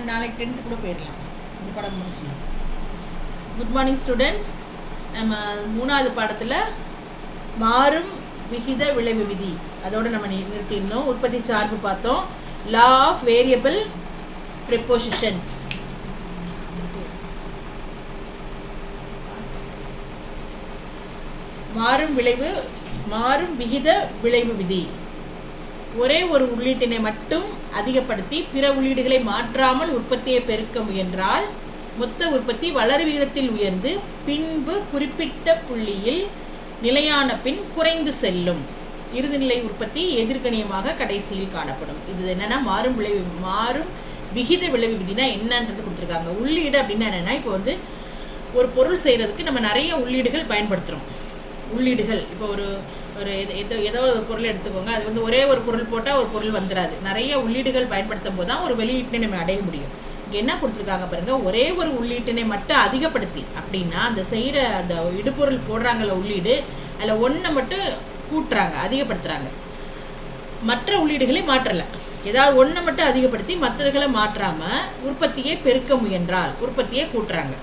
நாளைக்கு 10th கூட போயிடலாம். இந்த பாடம் முடிச்சுக்கலாம். Good morning students. நம்ம 3வது பாடத்தில் மாறும் விகித விளைவு விதி அதோடு நம்ம நிறுத்தியிருந்தோம். உற்பத்தி சார்பு பார்த்தோம். Law of variable prepositions. மாறும் விகித விளைவு விதி. ஒரே ஒரு உள்ளீட்டினை மட்டும் அதிகப்படுத்தி பிற உள்ளீடுகளை மாற்றாமல் உற்பத்தியை பெருக்க முயன்றால் மொத்த உற்பத்தி வளர் விகிதத்தில் உயர்ந்து பின்பு குறிப்பிட்ட புள்ளியில் நிலையான பின் குறைந்து செல்லும். இறுதிநிலை உற்பத்தி எதிர்கணியமாக கடைசியில் காணப்படும். இது என்னன்னா மாறும் விகித விளைவு விதினா என்னன்றது கொடுத்துருக்காங்க. உள்ளீடு அப்படின்னா என்னன்னா, இப்போ ஒரு பொருள் செய்யறதுக்கு நம்ம நிறைய உள்ளீடுகள் பயன்படுத்துகிறோம். உள்ளீடுகள் இப்போ ஒரு ஏதோ ஒரு பொருள் எடுத்துக்கோங்க. அது ஒரே ஒரு பொருள் போட்டால் ஒரு பொருள் வந்துடாது. நிறைய உள்ளீடுகள் பயன்படுத்தும் போது தான் ஒரு வெளியீட்டினை நம்ம அடைய முடியும். இங்கே என்ன கொடுத்துருக்காங்க பாருங்க, ஒரே ஒரு உள்ளீட்டினை மட்டும் அதிகப்படுத்தி அப்படின்னா அந்த செய்கிற அந்த இடுபொருள் போடுறாங்கல்ல உள்ளீடு, அதில் ஒன்றை மட்டும் கூட்டுறாங்க, அதிகப்படுத்துகிறாங்க. மற்ற உள்ளீடுகளை மாற்றலை. ஏதாவது ஒன்றை மட்டும் அதிகப்படுத்தி மற்றவர்களை மாற்றாமல் உற்பத்தியை பெருக்க முயன்றால் உற்பத்தியை கூட்டுறாங்க.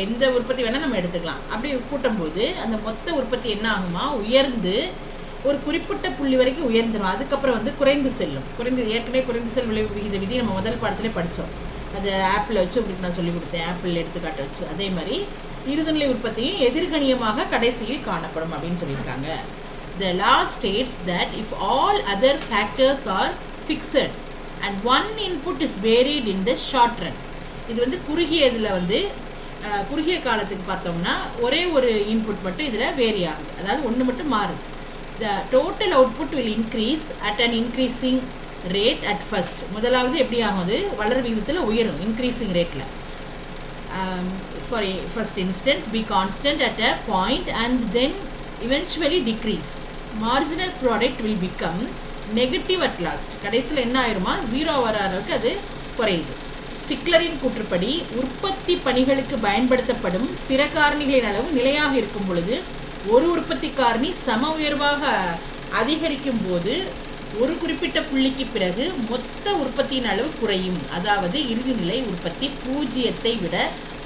எந்த உற்பத்தி வேணால் நம்ம எடுத்துக்கலாம். அப்படி கூட்டும்போது அந்த மொத்த உற்பத்தி என்ன ஆகுமா, உயர்ந்து ஒரு குறிப்பிட்ட புள்ளி வரைக்கும் உயர்ந்துடும். அதுக்கப்புறம் குறைந்து செல்லும். ஏற்கனவே குறைந்து செல் விளைவு விகித விதி நம்ம முதல் பாடத்திலே படித்தோம். அது ஆப்பிள் வச்சு உங்களுக்கு நான் சொல்லிக் கொடுத்தேன், ஆப்பிள் எடுத்துக்காட்ட வச்சு. அதே மாதிரி இறுதிநிலை உற்பத்தியும் எதிர்கணியமாக கடைசியில் காணப்படும் அப்படின்னு சொல்லியிருக்காங்க. The law states that if all other factors are fixed and one input is varied in the short run. இது குறுகிய காலத்துக்கு பார்த்தோம்னா ஒரே ஒரு இன்புட் மட்டும் இதில் வேரி ஆகுது, அதாவது ஒன்று மட்டும் மாறுது. The total output will increase at an increasing rate at first. முதலாவது எப்படி ஆகுது, வளர் விகிதத்தில் உயரும், இன்க்ரீசிங் ரேட்டில். For first instance be constant at a point and then eventually decrease. Marginal product will become negative at last. கடைசியில் என்ன ஆயிருமா, 0 வர அளவுக்கு அது குறையுது. ஸ்டிக்லரின் கூற்றுப்படி உற்பத்தி பணிகளுக்கு பயன்படுத்தப்படும் பிற காரணிகளின் அளவு நிலையாக இருக்கும் பொழுது ஒரு உற்பத்தி காரணி சம உயர்வாக அதிகரிக்கும் போது ஒரு குறிப்பிட்ட புள்ளிக்கு பிறகு மொத்த உற்பத்தியின் அளவு குறையும். அதாவது இறுதிநிலை உற்பத்தி 0 விட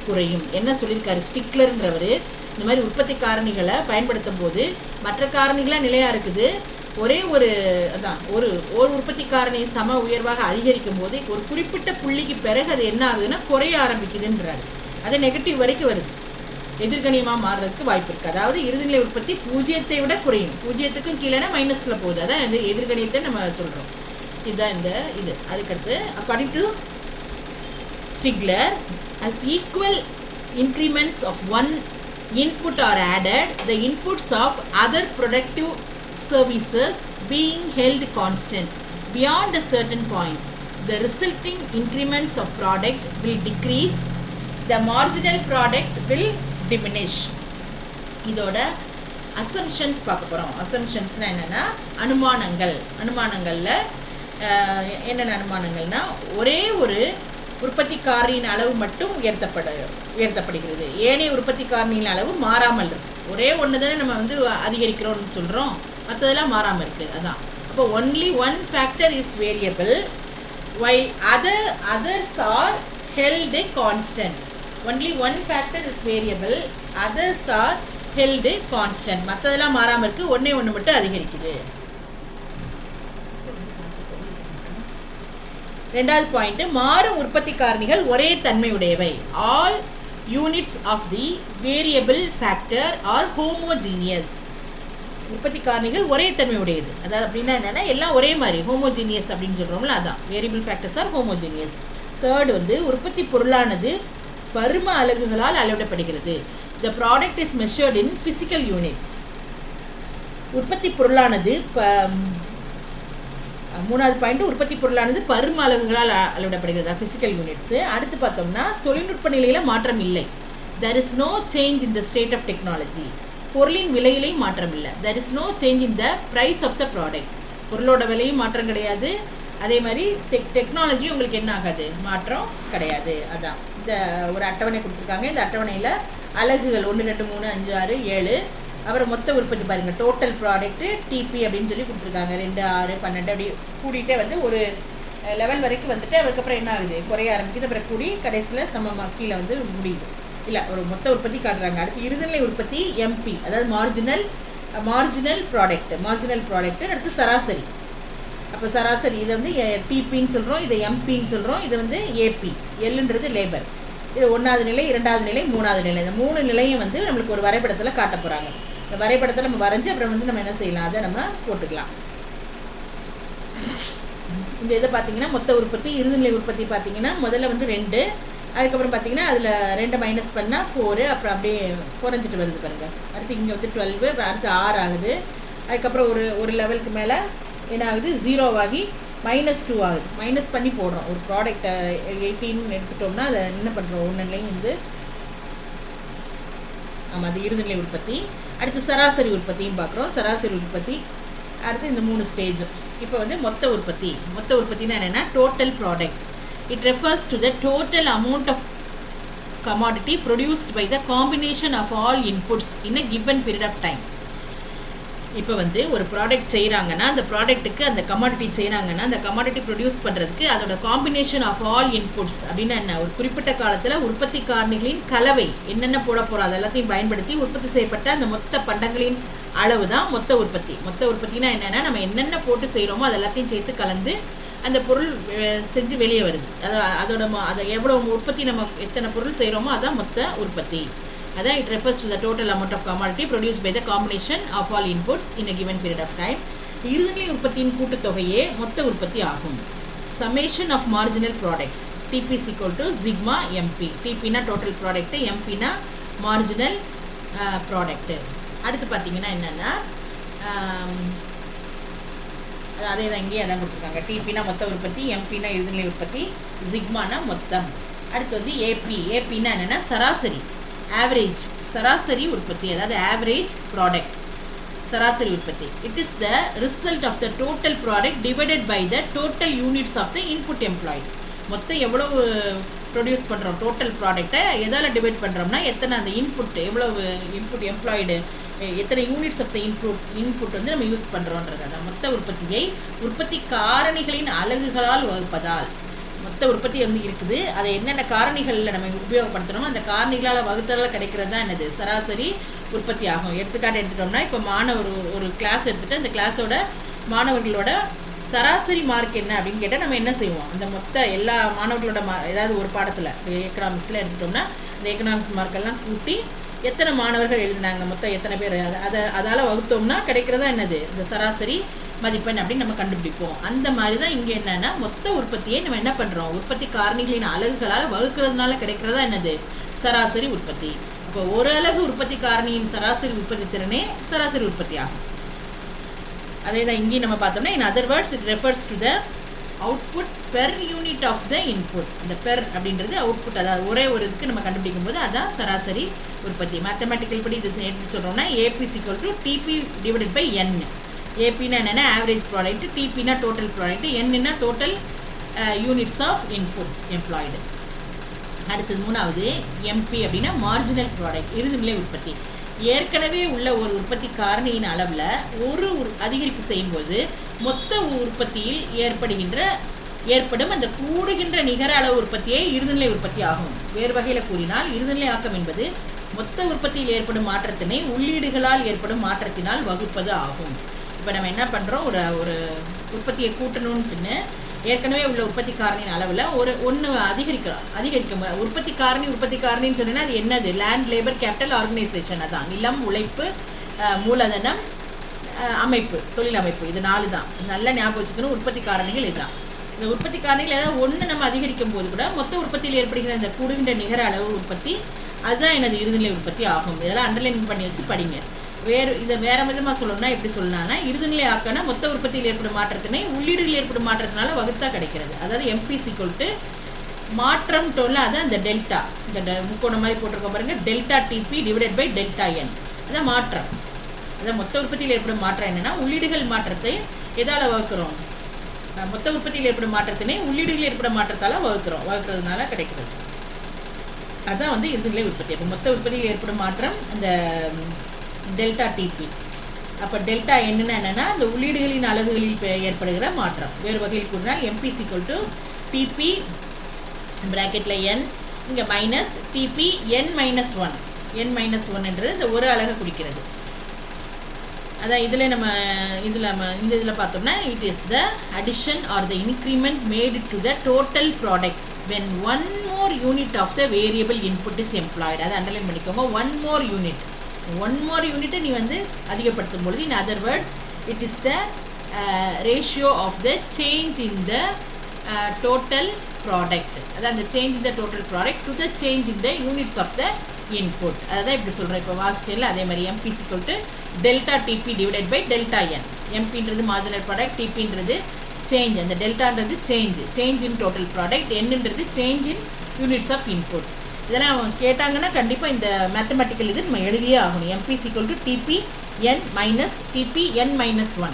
குறையும். என்ன சொல்லியிருக்காரு ஸ்டிக்லருங்கிறவர், இந்த மாதிரி உற்பத்தி காரணிகளை பயன்படுத்தும் போது மற்ற காரணிகளாக நிலையாக இருக்குது, ஒரே ஒரு உற்பத்தி காரணி சம உயர்வாக அதிகரிக்கும் போது ஒரு குறிப்பிட்ட புள்ளிக்கு பிறகு அது என்ன ஆகுதுன்னா குறைய ஆரம்பிக்குதுன்றாரு. அது நெகட்டிவ் வரைக்கும் வருது, எதிர்கணியமாக மாறுறதுக்கு வாய்ப்பு இருக்குது. அதாவது இறுதிநிலை உற்பத்தி 0 விட குறையும். 0க்கும் கீழேனா மைனஸில் போகுது. அதான் இந்த எதிர்கணியத்தை நம்ம சொல்கிறோம். இதுதான் இது. அதுக்கடுத்து according to stickler, as equal increments of one input are added, the inputs of other productive services being held constant beyond a certain point, the resulting increments of product will decrease, the marginal product will diminish. இதோட assumptions பார்க்க போகிறோம். assumptionsனா என்னென்னா அனுமானங்களில் என்னென்ன அனுமானங்கள்னா, ஒரே ஒரு உற்பத்தி காரணியின் அளவு மட்டும் உயர்த்தப்படுகிறது. ஏனைய உற்பத்தி காரணியின் அளவு மாறாமல் இருக்கு. ஒரே ஒன்று தானே நம்ம அதிகரிக்கிறோம்னு சொல்கிறோம், மற்றதெல்லாம் மாறாமல் இருக்குது. அதான் அப்போ only one factor is variable while others are held constant. Only one factor is variable, others are held constant. மற்றதெல்லாம் மாறாமல் இருக்குது, ஒன்று மட்டும் அதிகரிக்குது. ரெண்டாவது பாயிண்ட், மாறும் உற்பத்தி காரணிகள் ஒரே தன்மையுடையவை. All units of the variable factor are homogeneous. உற்பத்தி காரணிகள் ஒரே தன்மையுடையது. அதாவது அப்படின்னா என்னென்னா எல்லாம் ஒரே மாதிரி, ஹோமோஜீனியஸ் அப்படின்னு சொல்கிறோம்ல, அதான் variable factors R homogeneous. Third உற்பத்தி பொருளானது பரும அலகுகளால் அளவிடப்படுகிறது. The product is measured in physical units. உற்பத்தி பொருளானது மூணாவது பாயிண்ட், உற்பத்தி பொருளானது பரும அளவுகளால் அளவிடப்படுகிறது, ஃபிசிக்கல் யூனிட்ஸு. அடுத்து பார்த்தோம்னா தொழில்நுட்ப நிலையில் மாற்றம் இல்லை. There is no change in the state of technology. பொருளின் விலையிலையும் மாற்றம் இல்லை. There is no change in the price of the product. பொருளோட விலையும் மாற்றம் கிடையாது. அதே மாதிரி டெக்னாலஜி உங்களுக்கு என்ன ஆகாது, மாற்றம் கிடையாது. அதான் இந்த ஒரு அட்டவணை கொடுத்துருக்காங்க. இந்த அட்டவணையில் அலகுகள் 1 2 3 5 6 7, அப்புறம் மொத்த உற்பத்தி பாருங்கள், டோட்டல் ப்ராடக்ட்டு டிபி அப்படின்னு சொல்லி கொடுத்துருக்காங்க. 2 6 12 அப்படி கூட்டிகிட்டே ஒரு லெவல் வரைக்கும் வந்துட்டு அதுக்கப்புறம் என்ன ஆகுது, குறைய ஆரம்பிக்குது. அப்புறம் கூடி கடைசியில் சமமாக கீழே வந்து முடியுது. இல்லை, ஒரு மொத்த உற்பத்தி காட்டுறாங்க. அடுத்து இறுதிநிலை உற்பத்தி எம்பி, அதாவது மார்ஜினல் ப்ராடக்ட். அடுத்து சராசரி. அப்போ சராசரி இதை வந்து டிபின்னு சொல்கிறோம், இதை எம்பின்னு சொல்கிறோம், இது வந்து ஏபி. எல்லுன்றது லேபர். இது 1வது நிலை, 2வது நிலை, 3வது நிலை. இந்த 3 நிலையும் வந்து நம்மளுக்கு ஒரு வரைபடத்தில் காட்ட போகிறாங்க. இந்த வரைபடத்தில் நம்ம வரைஞ்சி அப்புறம் வந்து நம்ம என்ன செய்யலாம், அதை நம்ம போட்டுக்கலாம். இந்த இதை பார்த்தீங்கன்னா மொத்த உற்பத்தி இறுதிநிலை உற்பத்தி பார்த்தீங்கன்னா முதல்ல வந்து 2, அதுக்கப்புறம் பார்த்தீங்கன்னா அதில் 2 மைனஸ் பண்ணால் 4, அப்புறம் அப்படியே குறைஞ்சிட்டு வருது பாருங்கள். அடுத்து இங்கே வந்து 12, அடுத்து 6 ஆகுது. அதுக்கப்புறம் ஒரு லெவலுக்கு மேலே என்ன ஆகுது, 0 ஆகி -2 ஆகுது. மைனஸ் பண்ணி போடுறோம். ஒரு ப்ராடக்டை 18 எடுத்துட்டோம்னா அதை என்ன பண்ணுறோம், ஒன்றுலையும் வந்து ஆமாம், அது இறுதிநிலை உற்பத்தி. அடுத்து சராசரி உற்பத்தியும் பார்க்குறோம். சராசரி உற்பத்தி அடுத்து இந்த 3 ஸ்டேஜும். இப்போ வந்து மொத்த உற்பத்தினா என்னென்னா total product. It refers to the total amount of commodity produced by the combination of all inputs in a given period of time. இப்போ வந்து ஒரு ப்ராடக்ட் செய்கிறாங்கன்னா அந்த ப்ராடக்ட்டுக்கு அந்த கமாடிட்டி செய்கிறாங்கன்னா அந்த கமாடிட்டி ப்ரொடியூஸ் பண்ணுறதுக்கு அதோட காம்பினேஷன் ஆஃப் ஆல் இன்புட்ஸ் அப்படின்னா என்ன, ஒரு குறிப்பிட்ட காலத்தில் உற்பத்தி காரணிகளின் கலவை என்னென்ன போட போகிறோம் அது எல்லாத்தையும் பயன்படுத்தி உற்பத்தி செய்யப்பட்ட அந்த மொத்த பண்டங்களின் அளவு தான் மொத்த உற்பத்தி. மொத்த உற்பத்தினா என்னென்னா நம்ம என்னென்ன போட்டு செய்கிறோமோ அது எல்லாத்தையும் சேர்த்து கலந்து அந்த பொருள் செஞ்சு வெளியே வருது. அதை எவ்வளோ உற்பத்தி நம்ம எத்தனை பொருள் செய்கிறோமோ அதான் மொத்த உற்பத்தி. அதான் it refers to the total amount of commodity produced by the combination of all inputs in a given period of time. இறுதிநிலை உற்பத்தியின் கூட்டுத்தொகையே மொத்த உற்பத்தி ஆகும். Summation of marginal products TP is equal to sigma MP. TP னா total product, MP னா marginal product. அடுத்து பார்த்தீங்கன்னா என்னென்னா அதே தான் இங்கேயே அதான் கொடுத்துருக்காங்க. டிபினா மொத்த உற்பத்தி, எம்பினா இறுதிநிலை உற்பத்தி, சிக்மானா மொத்தம். அடுத்து வந்து ஏபினா என்னென்னா சராசரி, ஆவரேஜ், சராசரி உற்பத்தி, அதாவது ஆவரேஜ் ப்ராடக்ட், சராசரி உற்பத்தி. It is the result of the total product divided by the total units of the input employed. மொத்தம் எவ்வளவு ப்ரொடியூஸ் பண்ணுறோம் டோட்டல் ப்ராடக்டை எதால் டிவைட் பண்ணுறோம்னா எத்தனை அந்த இன்புட், எவ்வளவு இன்புட் எம்ப்ளாய்டு, எத்தனை யூனிட்ஸ் ஆஃப் த இன்புட் வந்து நம்ம யூஸ் பண்ணுறோன்றது. அந்த மொத்த உற்பத்தியை உற்பத்தி காரணிகளின் அலகுகளால் வகுப்பதால் மொத்த உற்பத்தி வந்து இருக்குது. அதை என்னென்ன காரணிகளில் நம்ம உபயோகப்படுத்துகிறோமோ அந்த காரணிகளால் வகுத்ததால் கிடைக்கிறது தான் என்னது சராசரி உற்பத்தி ஆகும். எடுத்துக்காட்டு எடுத்துட்டோம்னா இப்போ மாணவர் ஒரு கிளாஸ் எடுத்துகிட்டு அந்த கிளாஸோட மாணவர்களோட சராசரி மார்க் என்ன அப்படின்னு கேட்டால் நம்ம என்ன செய்வோம், அந்த மொத்த எல்லா மாணவர்களோட ஏதாவது ஒரு பாடத்தில் எக்கனாமிக்ஸில் எடுத்துட்டோம்னா அந்த எக்கனாமிக்ஸ் மார்க்கெல்லாம் கூட்டி எத்தனை மாணவர்கள் எழுதினாங்க, மொத்தம் எத்தனை பேர், அதால் வகுத்தோம்னா கிடைக்கிறதா என்னது இந்த சராசரி மதிப்பெண் அப்படின்னு நம்ம கண்டுபிடிப்போம். அந்த மாதிரி தான் இங்கே என்னென்னா மொத்த உற்பத்தியை நம்ம என்ன பண்ணுறோம், உற்பத்தி காரணிகளின் அலகுகளால் வகுக்கிறதுனால கிடைக்கிறதா என்னது சராசரி உற்பத்தி. அப்போ ஒரு அலகு உற்பத்தி காரணியின் சராசரி உற்பத்தி திறனே சராசரி உற்பத்தி ஆகும். அதே தான் இங்கேயும் நம்ம பார்த்தோம்னா in other words it refers to the output per unit of the input. இந்த பெர் அப்படின்றது அவுட்புட், அதாவது ஒரே ஒரு இதுக்கு நம்ம கண்டுபிடிக்கும் போது அதான் சராசரி உற்பத்தி. மேத்தமெட்டிக்கல் படி இது எப்படி சொல்கிறோம்னா AP = TP divided by N. ஏபின்னா என்னென்னா ஆவரேஜ் ப்ராடக்ட், டிபினா டோட்டல் ப்ராடக்ட், என்னன்னா total units of inputs employed. அடுத்தது 3வது எம்பி அப்படின்னா மார்ஜினல் ப்ராடக்ட், இறுதிநிலை உற்பத்தி. ஏற்கனவே உள்ள ஒரு உற்பத்தி காரணியின் அளவில் ஒரு அதிகரிப்பு செய்யும்போது மொத்த உற்பத்தியில் ஏற்படும் அந்த கூடுகின்ற நிகர அளவு உற்பத்தியை இறுதிநிலை உற்பத்தி ஆகும். வேறு வகையில் கூறினால் இறுதிநிலை ஆக்கம் என்பது மொத்த உற்பத்தியில் ஏற்படும் மாற்றத்தினை உள்ளீடுகளால் ஏற்படும் மாற்றத்தினால் வகுப்பது ஆகும். இப்போ நம்ம என்ன பண்ணுறோம், ஒரு உற்பத்தியை கூட்டணும்னு ஏற்கனவே உள்ள உற்பத்தி காரணியின் அளவில் ஒன்று அதிகரிக்கும். உற்பத்தி காரணின்னு சொன்னீங்கன்னா அது என்னது, லேண்ட், லேபர், கேபிட்டல், ஆர்கனைசேஷன். அதான் நிலம், உழைப்பு, மூலதனம், அமைப்பு, தொழில் அமைப்பு. இது 4 தான். நல்லா ஞாபகம் வச்சுக்கணும். உற்பத்தி காரணிகள் இதுதான். இந்த உற்பத்தி காரணிகள் ஏதாவது ஒன்று நம்ம அதிகரிக்கும் போது கூட மொத்த உற்பத்தியில் ஏற்படுகிற இந்த கூடுகின்ற நிகர அளவு உற்பத்தி அதுதான் எனது இறுதிநிலை உற்பத்தி ஆகும். இதெல்லாம் அண்டர்லைன் பண்ணி வச்சு படிங்க. இதை வேற விதமாக சொல்லணும்னா எப்படி சொல்லலாம்னா இறுதிநிலை ஆக்கனா மொத்த உற்பத்தியில் ஏற்படும் மாற்றத்தினை உள்ளீடுகள் ஏற்படும் மாற்றத்தினால வகுத்தா கிடைக்கிறது. அதாவது எம்பி = மாற்றம் டோல்ல அதான் இந்த டெல்டா, இந்த முக்கோணம் மாதிரி போட்டிருக்கோம் பாருங்க, delta TP divided by delta N. அதான் மாற்றம். அதான் மொத்த உற்பத்தியில் ஏற்படும் மாற்றம் என்னன்னா உள்ளீடுகள் மாற்றத்தை எதால் வகுக்கிறோம், மொத்த உற்பத்தியில் ஏற்படும் மாற்றத்தினை உள்ளீடுகள் ஏற்படும் மாற்றத்தால் வகுக்கிறதுனால கிடைக்கிறது. அதுதான் வந்து இறுதிநிலை உற்பத்தி. அப்போ மொத்த உற்பத்தியில் ஏற்படும் மாற்றம் அந்த டெல்டா டிபி. அப்போ டெல்டா என்னன்னா என்னென்னா அந்த உள்ளீடுகளின் அலகுகளில் ஏற்படுகிற மாற்றம். வேறு வகையில் கூறினால் MP = TP ப்ராக்கெட்டில் என் இங்கே மைனஸ் TP n-1. n-1 இந்த ஒரு அலகை குறிக்கிறது. அதான் இதில் நம்ம இதில் பார்த்தோம்னா it is the addition R the increment made to the total product when one more unit of the variable input is employed. அதை அண்டர்லைன் பண்ணிக்கோங்க. ஒன் மோர் யூனிட்டை நீ வந்து அதிகப்படுத்தும் பொழுது, in other words it is the ratio of the change in the total product. அதான் அந்த change in the total product to the change in the units of the input. அதான் இப்படி சொல்கிறேன். இப்போ வாசிச்சேன்ல அதே மாதிரி MP = delta TP divided by delta n. MPன்றது marginal product, TPன்றது சேஞ்ச், அந்த டெல்டான்றது சேஞ்ச் இன் டோட்டல் ப்ராடக்ட், என்னன்றது change in units of input. இதெல்லாம் அவங்க கேட்டாங்கன்னா கண்டிப்பாக இந்த மேத்தமெட்டிக்கல் இது நம்ம எழுதியே ஆகணும். MP = TP n-1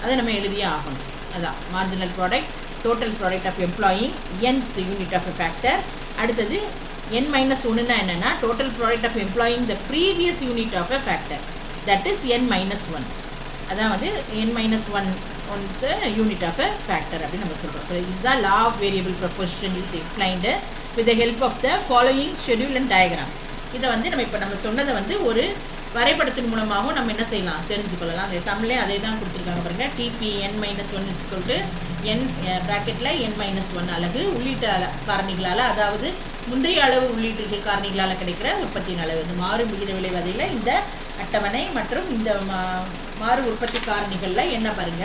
அதை நம்ம எழுதியே ஆகணும். அதான் marginal product, total product of employing nth unit of a factor. அடுத்தது n-1ன்னா என்னென்னா total product of employing the previous unit of a factor, that is n-1. அதான் வந்து n-1 unit of a factor அப்படின்னு நம்ம சொல்கிறோம். இதுதான் law of variable proposition is explained with the help of the following schedule and diagram. இதை வந்து நம்ம சொன்னதை வந்து ஒரு வரைபடத்தின் மூலமாகவும் நம்ம என்ன செய்யலாம், தெரிஞ்சுக்கொள்ளலாம். அந்த தமிழே அதே தான் கொடுத்துருக்காங்க பாருங்க. TP n-1 n ப்ராக்கெட்டில் n-1 அலகு உள்ளீட்டு காரணிகளால், அதாவது முந்தைய அளவு உள்ளீட்டு காரணிகளால் கிடைக்கிற உற்பத்தியின் அளவு. இந்த மாறு விகித விளைவதையில் இந்த அட்டவணை மற்றும் இந்த மாறு உற்பத்தி காரணிகளில் என்ன பாருங்க,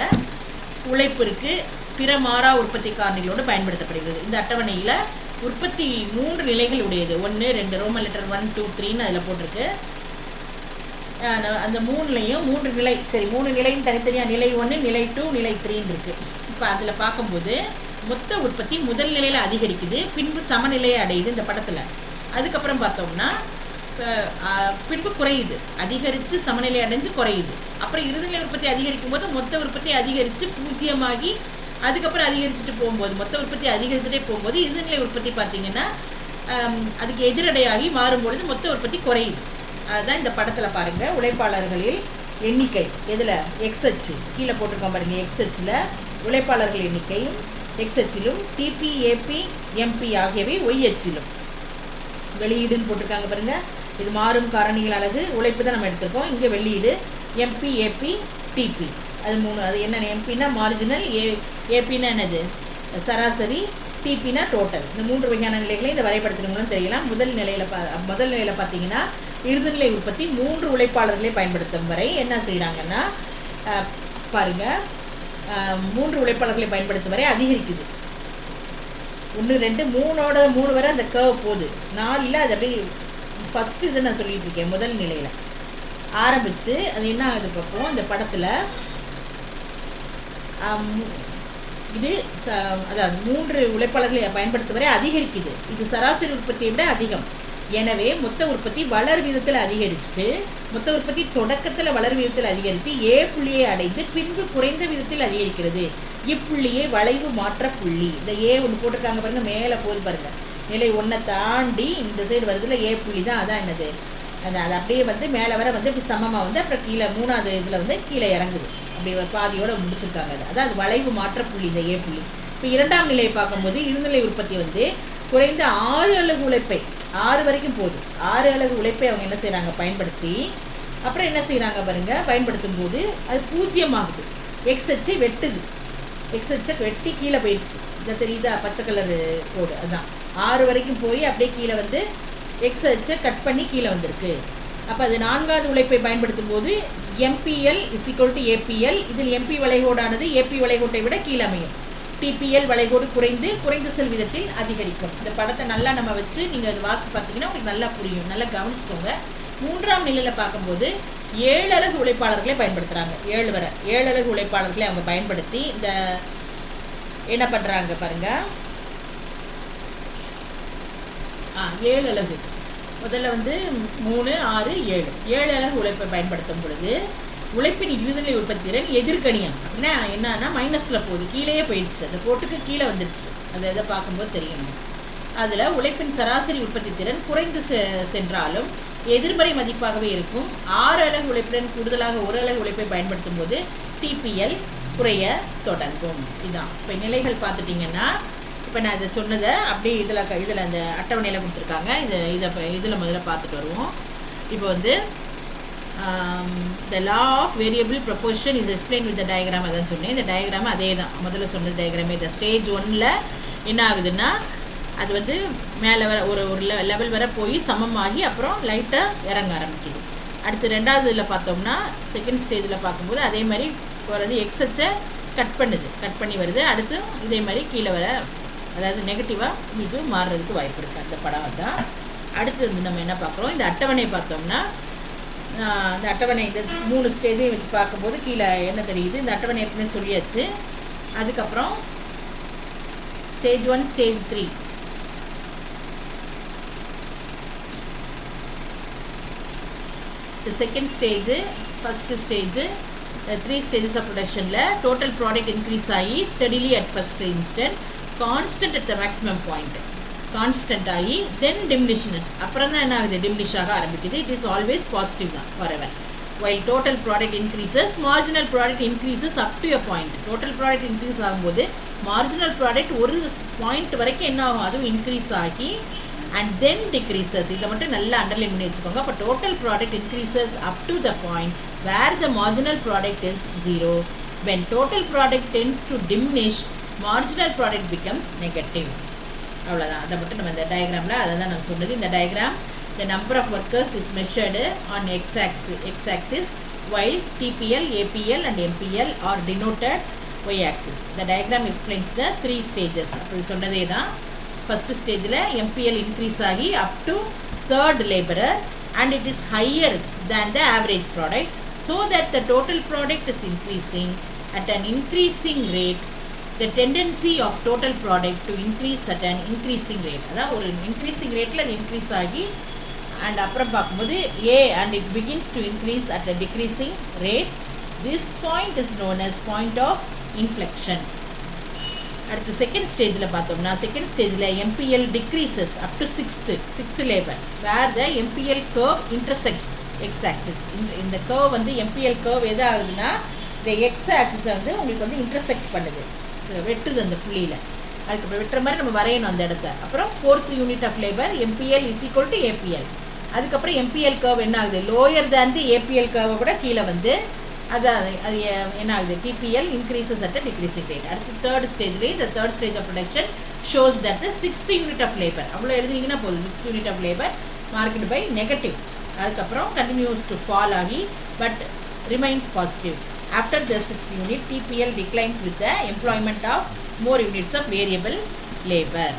உழைப்பு இருக்குது, பிற மாறா உற்பத்தி காரணிகளோடு பயன்படுத்தப்படுகிறது. இந்த அட்டவணையில் உற்பத்தி 3 நிலைகள் உடையது. 1, 2 ரோமன் லெட்டர் 1, 2, 3ன்னு அதில் போட்டிருக்கு. அந்த 3லையும் 3 நிலை, சரி 3 நிலையும் தனித்தனியாக நிலை 1, நிலை 2, நிலை 3ன்னு இருக்குது. இப்போ அதில் பார்க்கும்போது மொத்த உற்பத்தி முதல் நிலையில் அதிகரிக்குது, பின்பு சமநிலையை அடையுது இந்த படத்தில். அதுக்கப்புறம் பார்த்தோம்னா பின்பு குறையுது, அதிகரித்து சமநிலை அடைஞ்சு குறையுது. அப்புறம் இறுதிநிலை உற்பத்தி அதிகரிக்கும் போது மொத்த உற்பத்தி அதிகரித்து 0ஆகி அதுக்கப்புறம் அதிகரிச்சுட்டு போகும்போது, மொத்த உற்பத்தி அதிகரிச்சுட்டே போகும்போது இறுதிநிலை உற்பத்தி பார்த்திங்கன்னா அதுக்கு எதிரடையாகி மாறும்பொழுது மொத்த உற்பத்தி குறையுது. அதுதான் இந்த படத்தில் பாருங்கள். உழைப்பாளர்களில் எண்ணிக்கை எதில், எக்ஸ் அச்சு கீழே போட்டிருக்கோம் பாருங்கள். எக்ஸ் அச்சில் உழைப்பாளர்கள் எண்ணிக்கையும், எக்ஸ் அச்சிலும் TP, AP, MP ஆகியவை ஒய் அச்சிலும். வெளியீடுன்னு போட்டிருக்காங்க பாருங்கள். இது மாறும் காரணிகள் அலகு உழைப்பு தான் நம்ம எடுத்திருக்கோம். இங்கே வெளியீடு MP, AP, TP அது 3. அது என்னென்ன, MPனா மார்ஜினல், APனா என்னது சராசரி, TPனா டோட்டல். இந்த 3 வகையான நிலைகளை இந்த வரைபடத்தின் மூலம் தெரியலாம். முதல் நிலையில் பார்த்தீங்கன்னா இறுதிநிலை உற்பத்தி 3 உழைப்பாளர்களை பயன்படுத்தும் வரை என்ன செய்கிறாங்கன்னா பாருங்கள், 3 உழைப்பாளர்களை பயன்படுத்தும் வரை அதிகரிக்குது. 1, 2, 3 வரை அந்த கர்வ் போகுது. 4ல் அது அப்படியே ஃபஸ்ட்டு இதை நான் சொல்லிகிட்டு இருக்கேன். முதல் நிலையில் ஆரம்பித்து அது என்ன ஆகுது பார்ப்போம். இந்த படத்தில் இது அதாவது 3 உழைப்பாளர்களை பயன்படுத்தும் வரை அதிகரிக்குது. இது சராசரி உற்பத்தியை விட அதிகம். எனவே மொத்த உற்பத்தி வளர் விதத்தில் அதிகரிச்சுட்டு, மொத்த உற்பத்தி தொடக்கத்தில் வளர் விதத்தில் அதிகரித்து A புள்ளியை அடைந்து பின்பு குறைந்த விதத்தில் அதிகரிக்கிறது. இப்புள்ளியே வளைவு மாற்ற புள்ளி. இந்த A ஒன்று போட்டிருக்காங்க பாருங்கள், மேலே போது பாருங்கள். நிலை 1 தாண்டி இந்த சைடு வருதுல A புள்ளி தான். அதான் என்னது, அது அப்படியே வந்து மேலே வர வந்து இப்படி சமமாக வந்து அப்புறம் கீழே 3வது இதில் வந்து கீழே இறங்குது. அப்படி பாதியோடு முடிச்சிருக்காங்க. அதான் அது வளைவு மாற்ற புள்ளி இந்த A புள்ளி. இப்போ 2ஆம் நிலையை பார்க்கும்போது இறுதிநிலை உற்பத்தி வந்து குறைந்த 6 அலகு உழைப்பை, 6 வரைக்கும் போகுது. 6 அலகு உழைப்பை அவங்க என்ன செய்கிறாங்க, பயன்படுத்தி அப்புறம் என்ன செய்கிறாங்க பாருங்கள். பயன்படுத்தும் போது அது 0 ஆகுது. எக்ஸ் அச்சை வெட்டுது, எக்ஸ் அச்சை வெட்டி கீழே போயிடுச்சு. இதை தெரியுதா, பச்சை கலரு கோடு. அதுதான் 6 வரைக்கும் போய் அப்படியே கீழே வந்து எக்ஸ் அச்சை கட் பண்ணி கீழே வந்திருக்கு. அப்போ அது 4வது உழைப்பை பயன்படுத்தும் போது MPL = APL. இதில் MP வளைகோடானது AP வளைகோட்டை விட கீழே அமையும். TPL வளைகோடு குறைந்து செல் விதத்தில் அதிகரிக்கும். இந்த படத்தை நல்லா நம்ம வச்சு நீங்கள் அது வாசி பார்த்தீங்கன்னா உங்களுக்கு நல்லா புரியும். நல்லா கவனிச்சுக்கோங்க. 3ஆம் நிலையில் பார்க்கும்போது 7 அலகு உழைப்பாளர்களை பயன்படுத்துகிறாங்க. 7 அலகு உழைப்பாளர்களை அவங்க பயன்படுத்தி இந்த என்ன பண்ணுறாங்க பாருங்கள். 7 அலகு முதல்ல வந்து 3, 6, 7 அலகு உழைப்பை பயன்படுத்தும் பொழுது உழைப்பின் இறுதிநிலை உற்பத்தி திறன் எதிர்கணியம். அப்படின்னா என்னன்னா மைனஸில் போகுது, கீழேயே போயிடுச்சு. அந்த கோட்டுக்கு கீழே வந்துடுச்சு. அதை எதை பார்க்கும்போது தெரியணும். அதில் உழைப்பின் சராசரி உற்பத்தி திறன் குறைந்து சென்றாலும் எதிர்மறை மதிப்பாகவே இருக்கும். 6 அலகு உழைப்புடன் கூடுதலாக 1 அலகு உழைப்பை பயன்படுத்தும் போது டிபிஎல் குறைய தொடங்கும். இதுதான் இப்போ நிலைகள் பார்த்துட்டிங்கன்னா, இப்போ நான் இதை சொன்னதை அப்படியே இதில் அந்த அட்டவணையில் கொடுத்துருக்காங்க. இதில் முதல்ல பார்த்துட்டு வருவோம். இப்போ வந்து the law of variable proportion is explained with the diagram. அதான் சொன்னேன். இந்த டயக்ராம் அதே தான் முதல்ல சொன்ன டயக்ராமே. இந்த ஸ்டேஜ் 1ல் என்ன ஆகுதுன்னா, அது வந்து மேலே வர ஒரு லெவல் வர போய் சமமாகி அப்புறம் லைட்டாக இறங்க ஆரம்பிக்குது. அடுத்து 2வது இதில் பார்த்தோம்னா, செகண்ட் ஸ்டேஜில் பார்க்கும்போது அதே மாதிரி போகிறது எக்ஸச்சை கட் பண்ணி வருது. அடுத்து இதே மாதிரி கீழே வர, அதாவது நெகட்டிவாக உங்களுக்கு மாறுறதுக்கு வாய்ப்பு இருக்குது. அந்த படம் தான். அடுத்து வந்து நம்ம என்ன பார்க்குறோம், இந்த அட்டவணை பார்த்தோம்னா, இந்த அட்டவணை இந்த 3 ஸ்டேஜையும் வச்சு பார்க்கும்போது கீழே என்ன தெரியுது, இந்த அட்டவணை ஏற்கனவே சொல்லியாச்சு. அதுக்கப்புறம் stage 1, stage 3, the second stage, first stage, 3 stages of production la total product increase ஆகி steadily at first instant, constant at the maximum point, constant ஆகி then diminishes. அப்புறம் தான் என்ன ஆகுது, diminish ஆக ஆரம்பிக்குது. It is always positive தான் forever. While total product increases, marginal product increases up to a point. Total product increase ஆகும்போது marginal product ஒரு பாயிண்ட் வரைக்கும் என்ன ஆகும், அதுவும் இன்க்ரீஸ் ஆகி and then decreases. இதை மட்டும் நல்லா அண்டர்லைன் பண்ணி வச்சுக்கோங்க. அப்போ total product increases up to the point where the marginal product is 0. When total product tends to diminish, marginal product becomes negative. அவ்வளோதான். அதை மட்டும் நம்ம இந்த டயக்ராமில் அதை தான் நான் சொன்னது. இந்த diagram, the number of workers is measured on x-axis while TPL, APL and MPL are denoted y-axis. The diagram explains the 3 stages. அப்படி சொன்னதே தான். ஃபர்ஸ்ட் ஸ்டேஜில் MPL இன்க்ரீஸ் ஆகி up to 3rd laborer and it is higher than the average product, so that the total product is increasing at an increasing rate. The tendency of total product to increase at an increasing rate. அதான் ஒரு increasing ரேட்டில் அது increase ஆகி and அப்புறம் பார்க்கும்போது and it begins to increase at a decreasing rate. This point is known as point of inflection. அடுத்து second ஸ்டேஜில் பார்த்தோம்னா, செகண்ட் ஸ்டேஜில் MPL decreases up to 6th labour where the MPL curve intersects x-axis. இந்த curve வந்து MPL curve எது ஆகுதுன்னா, இந்த x-axis வந்து உங்களுக்கு வந்து இன்டர்செக்ட் பண்ணுது, வெட்டுது அந்த புள்ளியில். அதுக்கப்புறம் வெட்டுற மாதிரி நம்ம வரையணும் அந்த இடத்த. அப்புறம் 4th unit of labour MPL is equal to APL. அதுக்கப்புறம் MPL கர்வ் என்ன ஆகுது, லோயர் தேன் தி APL கர்வை கூட கீழே வந்து அது என்ன ஆகுது, TPL increases at a decreasing rate. அடுத்து 3rd ஸ்டேஜ்லேயே, இந்த 3rd stage of production shows that the 6th unit of labour, அவ்வளோ எழுதிங்கன்னா போதும், 6th unit of labour market by negative. அதுக்கப்புறம் கண்டினியூஸ் டு ஃபால் ஆகி but remains positive. After the 6th unit TPL declines with the employment of more units of variable labour.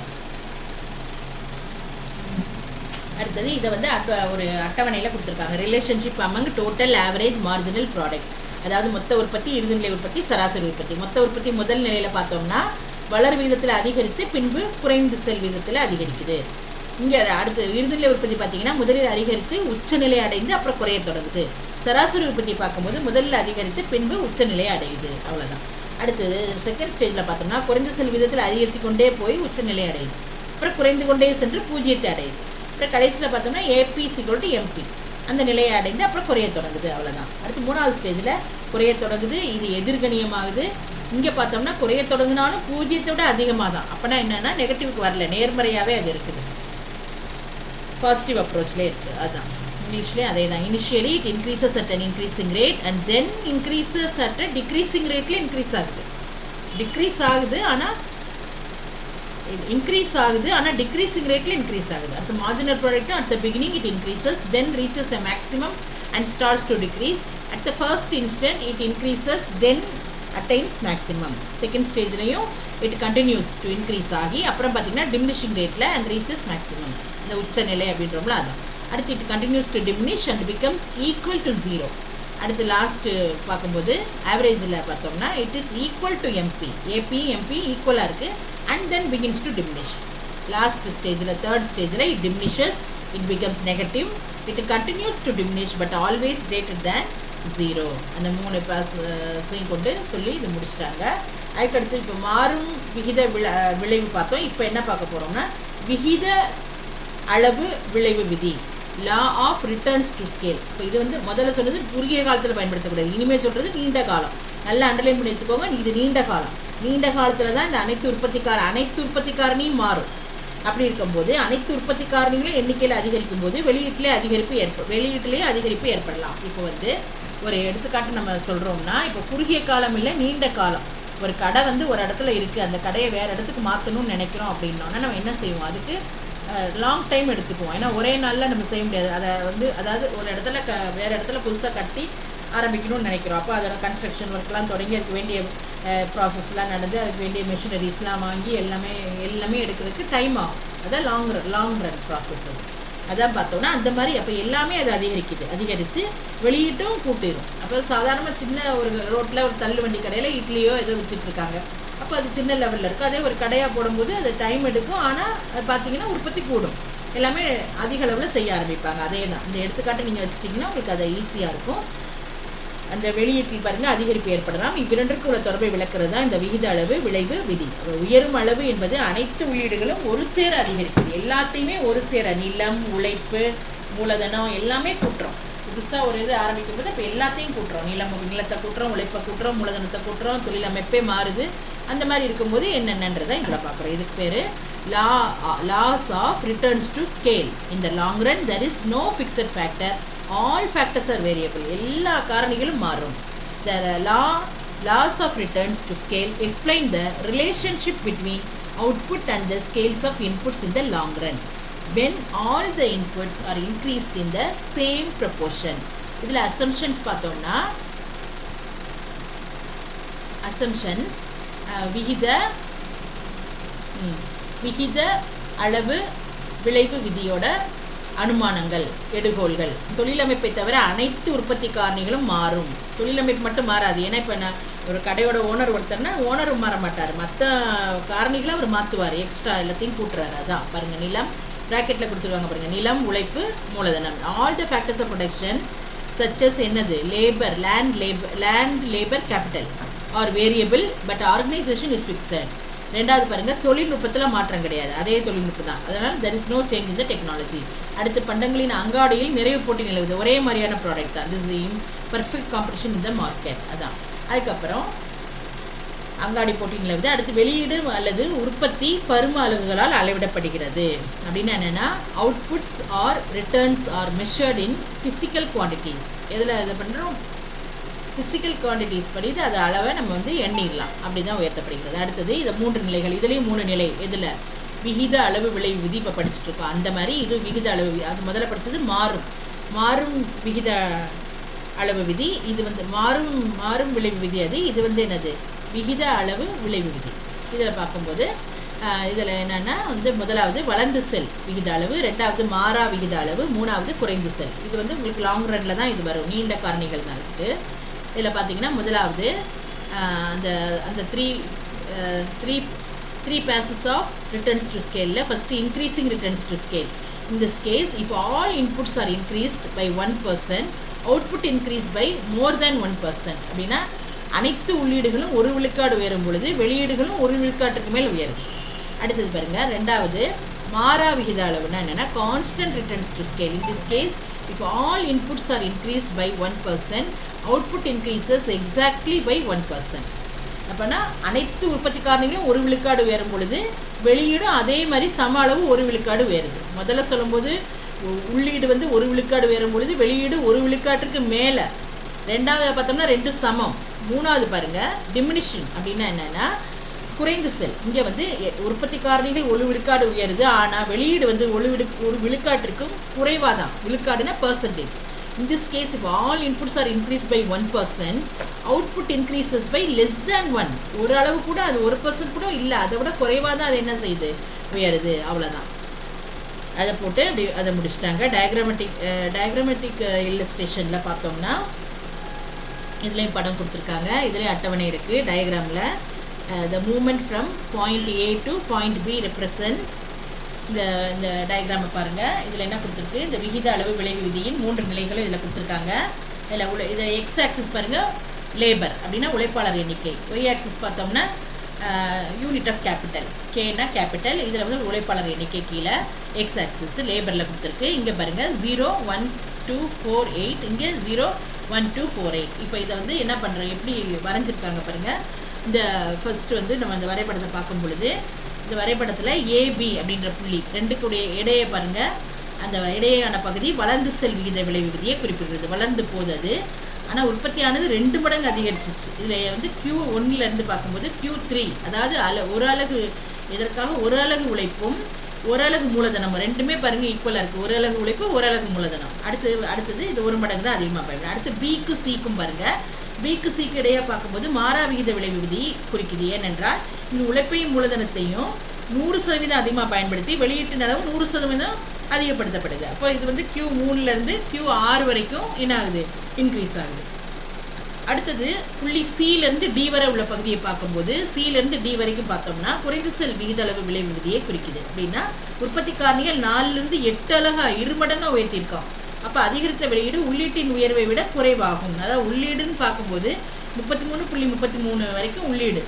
அடுத்தது இதை வந்து ஒரு அட்டவணையில் கொடுத்துருக்காங்க. Relationship among total average marginal product, அதாவது மொத்த உற்பத்தி, இறுதிநிலை உற்பத்தி, சராசரி உற்பத்தி. மொத்த உற்பத்தி முதல் நிலையில் பார்த்தோம்னா வளர் வீதத்தில் அதிகரித்து பின்பு குறைந்து செல் வீதத்தில் அதிகரிக்குது. இங்கே அடுத்து இறுதிநிலை உற்பத்தி பார்த்தீங்கன்னா முதலில் அதிகரித்து உச்சநிலை அடைந்து அப்புறம் குறைய தொடங்குது. சராசரி உற்பத்தி பார்க்கும்போது முதலில் அதிகரித்து பின்பு உச்சநிலை அடையுது. அவ்வளோதான். அடுத்தது செகண்ட் ஸ்டேஜில் பார்த்தோம்னா குறைந்த செல் வீதத்தில் அதிகரித்து கொண்டே போய் உச்சநிலை அடையுது, அப்புறம் குறைந்து கொண்டே சென்று பூஜ்ஜியத்தை அடையுது. அப்புறம் கடைசியில் பார்த்தோம்னா AP = MP, அந்த நிலையை அடைந்து அப்புறம் குறைய தொடங்குது. அவ்வளோதான். அடுத்து 3வது ஸ்டேஜில் குறைய தொடங்குது, இது எதிர்கணியமாகுது. இங்கே பார்த்தோம்னா குறைய தொடங்கினாலும் பூஜ்ஜியத்தை விட அதிகமாக தான். அப்போனா என்னென்னா நெகட்டிவ்க்கு வரல, நேர்மறையாகவே அது இருக்குது, பாசிட்டிவ் அப்ரோச்லேயே இருக்குது. அதுதான் இங்கிலீஷ்லேயே அதே தான். Initially it increases at an increasing rate and then increases at a decreasing ரேட்லேயே இன்க்ரீஸ் ஆகுது. டிக்ரீஸ் ஆகுது ஆனால் இன்க்ரீஸ் ஆகுது, ஆனால் டிக்ரீசிங் ரேட்டில் இன்க்ரீஸ் ஆகுது. அடுத்த மார்ஜினல் ப்ராடக்ட்டும் at the beginning it increases, then reaches a maximum and starts to decrease. At the first instant it increases, then attains maximum. Second ஸ்டேஜ்லையும் இட் கண்டினியூஸ் டு இன்க்ரீஸ் ஆகி அப்புறம் பார்த்தீங்கன்னா டிமினிஷிங் ரேட்டில் and reaches maximum, இந்த உச்சநிலை அப்படின்றோம்ல அதான். அடுத்து it continues to diminish and becomes equal to 0. அடுத்து லாஸ்ட்டு பார்க்கும்போது ஆவரேஜில் பார்த்தோம்னா it is equal to MP, AP MP ஈக்குவலாக இருக்குது and then begins to diminish. Last ஸ்டேஜில் 3rd ஸ்டேஜில் it diminishes, it becomes negative, it continues to diminish but always greater than 0. அந்த 3 பாஸையும் கொண்டு சொல்லி இது முடிச்சிட்டாங்க. அதுக்கடுத்து இப்போ மாறும் விகித விளைவு பார்த்தோம். இப்போ என்ன பார்க்க போகிறோம்னா விகித அளவு விளைவு விதி, law of returns to scale. இப்போ இது வந்து முதல்ல சொன்னது குறுகிய காலத்தில் பயன்படுத்தக்கூடாது, இனிமேல் சொல்கிறது நீண்ட காலம். நல்லா அண்டர்லைன் பண்ணி வச்சுக்கோங்க, இது நீண்ட காலம். நீண்ட காலத்தில் தான் இந்த அனைத்து உற்பத்தி காரணியும் மாறும். அப்படி இருக்கும்போது அனைத்து உற்பத்தி காரணிகளும் எண்ணிக்கையில் அதிகரிக்கும் போது வெளியீட்டிலேயே அதிகரிப்பு ஏற்படலாம். இப்போ வந்து ஒரு எடுத்துக்காட்டு நம்ம சொல்கிறோம்னா, இப்போ குறுகிய காலம் இல்லை நீண்ட காலம், ஒரு கடை வந்து ஒரு இடத்துல இருக்குது, அந்த கடையை வேறு இடத்துக்கு மாற்றணும்னு நினைக்கிறோம் அப்படின்னோன்னா நம்ம என்ன செய்வோம், அதுக்கு லாங் டைம் எடுத்துக்குவோம். ஏன்னா ஒரே நாளில் நம்ம செய்ய முடியாது. அதை வந்து அதாவது ஒரு இடத்துல வேறு இடத்துல புதுசாக கட்டி ஆரம்பிக்கணும்னு நினைக்கிறோம். அப்போ அதோட கன்ஸ்ட்ரக்ஷன் ஒர்க்லாம் தொடங்கி அதுக்கு வேண்டிய ப்ராசஸ்லாம் நடந்து அதுக்கு வேண்டிய மெஷினரிஸ்லாம் வாங்கி எல்லாமே எடுக்கிறதுக்கு டைம் ஆகும். அதான் லாங் ரன் ப்ராசஸ். அதான் பார்த்தோன்னா அந்த மாதிரி அப்போ எல்லாமே அது அதிகரித்து வெளியீட்டும் கூட்டிடும். அப்போ சாதாரணமாக சின்ன ஒரு ரோட்டில் ஒரு தள்ளு வண்டி கடையில் இட்லியோ ஏதோ விற்றுட்ருக்காங்க. அப்போ அது சின்ன லெவலில் இருக்குது. அதே ஒரு கடையாக போடும்போது அது டைம் எடுக்கும், ஆனால் பார்த்தீங்கன்னா உற்பத்தி கூடும், எல்லாமே அதிக அளவில் செய்ய ஆரம்பிப்பாங்க. அதே தான் இந்த எடுத்துக்காட்டு நீங்கள் வச்சுட்டிங்கன்னா உங்களுக்கு அது ஈஸியாக இருக்கும். அந்த வெளியீட்டில் பாருங்கள் அதிகரிப்பு ஏற்படலாம். இவ்விரண்டிற்கு உள்ள தொடர்பை விளக்குறது தான் இந்த விகித அளவு விளைவு விதி. உயரும் அளவு என்பது அனைத்து உள்ளீடுகளும் ஒரு சேர அதிகரிப்பது, எல்லாத்தையுமே ஒரு சேர, நிலம், உழைப்பு, மூலதனம் எல்லாமே கூட்டுறோம். புதுசாக ஒரு இது ஆரம்பிக்கும் போது இப்போ எல்லாத்தையும் கூட்டுறோம். நிலத்தை கூட்டுறோம், உழைப்பை கூட்டுறோம், மூலதனத்தை கூட்டுறோம், தொழில் அமைப்பே மாறுது. அந்த மாதிரி இருக்கும்போது என்னென்னன்றதை இதில் பார்க்குறோம். இதுக்கு பேர் laws of returns to scale. இந்த long run there is no fixed factor, all factors are variable. எல்லா காரணிகளும் மாறும். The laws of returns to scale explain the relationship between output and the scales of inputs in the long run when all the inputs are increased in the same proportion. இதில் assumptions பார்த்தோம்னா விகித அளவு விளைவு விதியோட அனுமானங்கள், எடுகோள்கள். தொழிலமைப்பை தவிர அனைத்து உற்பத்தி காரணிகளும் மாறும். தொழிலமைப்பு மட்டும் மாறாது. ஏன்னா இப்போ நான் ஒரு கடையோட ஓனர் ஒருத்தர்னா ஓனரும் மாற மாட்டார், மற்ற காரணிகளை அவர் மாற்றுவார், எக்ஸ்ட்ரா எல்லாத்தையும் கூட்டுறாரு. அதான் பாருங்கள், நிலம் ப்ராக்கெட்டில் கொடுத்துருவாங்க பாருங்கள், நிலம், உழைப்பு, மூலதனம். All the factors of production such as என்னது, land labour capital are variable but organisation is fixed. ரெண்டாவது பாருங்கள், தொழில்நுட்பத்தில் மாற்றம் கிடையாது, அதே தொழில்நுட்பம் தான். அதனால் there is no change in the technology. அடுத்து பண்டங்களின் அங்காடியில் நிறைவு போட்டி நிலவுது, ஒரே மாதிரியான ப்ராடக்ட் தான். This is perfect competition in the market. அதான். அதுக்கப்புறம் அங்காடி போட்டி நிலவுது. அடுத்து வெளியீடு அல்லது உற்பத்தி பரும அளவுகளால் அளவிடப்படுகிறது. அப்படின்னா என்னென்னா, outputs are returns are measured in physical quantities. எதில் இதை பண்ணுறோம், ஃபிசிக்கல் குவான்டிட்டிஸ் படிது அது அளவை நம்ம வந்து எண்ணிடலாம், அப்படி தான் உயர்த்தப்படுகிறது. அடுத்தது இதை 3 நிலைகள், இதுலேயும் 3 நிலை. இதில் விகித அளவு விளைவு விதி இப்போ படிச்சுட்ருக்கோம். அந்த மாதிரி இது விகித அளவு, அது முதல்ல படித்தது மாறும் விகித அளவு விதி. இது வந்து மாறும் விளைவு விதி. இது வந்து என்னது, விகித அளவு விளைவு விதி. இதில் பார்க்கும்போது இதில் என்னென்னா வந்து முதலாவது வளர்ந்து செல் விகித அளவு, ரெண்டாவது மாறா விகித அளவு, மூணாவது குறைந்து செல். இது வந்து உங்களுக்கு லாங் ரனில் தான் இது வரும், நீண்ட காரணிகள் தான் இருக்குது. இதில் பார்த்தீங்கன்னா முதலாவது அந்த three passes of returns to ஸ்கேலில் first increasing returns to scale. In this case, if all inputs are increased by 1%, output increased by more than 1%. அப்படின்னா அனைத்து உள்ளீடுகளும் 1 விழுக்காடு உயரும் பொழுது வெளியீடுகளும் 1 விழுக்காட்டுக்கு மேல் உயரும். அடுத்தது பாருங்கள், ரெண்டாவது மாறா விகித அளவுனா என்னென்னா constant returns to scale. In this case, if all inputs are increased by 1%, output increases exactly by 1%. அப்போனா அனைத்து உற்பத்தி காரணிகளும் 1 விழுக்காடு உயரும் பொழுது வெளியீடும் அதே மாதிரி சம அளவு 1 விழுக்காடு உயருது. முதல்ல சொல்லும்போது உள்ளீடு வந்து 1 விழுக்காடு உயரும் பொழுது வெளியீடு 1 விழுக்காட்டுக்கு மேலே. ரெண்டாவது பார்த்தோம்னா 2 சமம். மூணாவது பாருங்கள், டிமினிஷன் அப்படின்னா என்னென்னா குறைந்து செல். இங்கே வந்து உற்பத்தி காரணிகள் 1 விழுக்காடு உயருது, ஆனால் வெளியீடு வந்து 1 விழுக்காட்டிற்கும் குறைவாக தான். விழுக்காடுனா percentage. In this case, if all inputs are increased by 1%, output increases by less than 1. ஒரு அளவு கூட, அது 1% கூட இல்லை, அதை விட குறைவாக தான் அது என்ன செய்யுது, உயருது. அவ்வளோதான். அதை போட்டு அப்படி அதை முடிச்சிட்டாங்க. டயக்ராமேட்டிக் இல்லஸ்ட்ரேஷனில் பார்த்தோம்னா இதுலேயும் படம் கொடுத்துருக்காங்க, இதுலேயும் அட்டவணை இருக்குது. டயக்ராமில் the movement from point A to point B represents இந்த டயக்ராமை பாருங்கள். இதில் என்ன கொடுத்துருக்கு, இந்த விகித அளவு விளைவு விதியின் 3 நிலைகளும் இதில் கொடுத்துருக்காங்க. இதில் எக்ஸ் ஆக்சிஸ் பாருங்கள், லேபர் அப்படின்னா உழைப்பாளர் எண்ணிக்கை. ஒய் ஆக்சிஸ் பார்த்தோம்னா யூனிட் ஆஃப் கேபிட்டல். கேனா கேபிட்டல். இதில் வந்து உழைப்பாளர் எண்ணிக்கை கீழே எக்ஸ் ஆக்சிஸ் லேபரில் கொடுத்துருக்கு. இங்கே பாருங்கள் 01248, இங்கே 01248. இப்போ இதை வந்து என்ன பண்ணுறோம், எப்படி வரைஞ்சிருக்காங்க பாருங்கள். இந்த ஃபர்ஸ்ட் வந்து நம்ம இந்த வரைபடத்தை பார்க்கும் பொழுது இந்த வரைபடத்தில் ஏபி அப்படின்ற புள்ளி ரெண்டுக்குடைய இடையே பாருங்கள். அந்த இடையேயான பகுதி வளர்ந்து செல் விகித விலை விகுதியை குறிப்பிடுறது. வளர்ந்து போகுது. ஆனால் உற்பத்தியானது 2 மடங்கு அதிகரிச்சிச்சு. இதில் வந்து Q1 பார்க்கும்போது Q3, அதாவது ஒரு அலகு இதற்காக ஒரு அலகு உழைப்பும் ஒரு அலகு மூலதனம் ரெண்டுமே பாருங்கள் ஈக்குவலாக இருக்குது. ஒரு அலகு உழைப்பு ஒரு அலகு மூலதனம். அடுத்தது இது 1 மடங்கு தான் அதிகமாக பாருங்கள். அடுத்து பிக்கு சிக்கும் பாருங்கள். பிக்கு சிக்கு இடையே பார்க்கும்போது மாறா விகித விலை விகுதி குறிக்குது. ஏனென்றால் இங்கே உழைப்பையும் மூலதனத்தையும் 100% அதிகமாக பயன்படுத்தி வெளியீட்டு அளவு 100% அதிகப்படுத்தப்படுது. அப்போ இது வந்து Q3 Q6 வரைக்கும் என்ன ஆகுது, இன்க்ரீஸ் ஆகுது. அடுத்தது புள்ளி C D வரை உள்ள பகுதியை பார்க்கும்போது C D வரைக்கும் பார்த்தோம்னா குறைந்த செல் விகித அளவு விலை விகுதியை குறிக்குது. அப்படின்னா உற்பத்தி காரணிகள் 4 8 அலகா 2 மடங்கா உயர்த்தியிருக்கோம். அப்போ அதிகரித்த வெளியீடு உள்ளீட்டின் உயர்வை விட குறைவாகும். அதாவது உள்ளீடுன்னு பார்க்கும்போது 33.33 வரைக்கும் உள்ளீடு,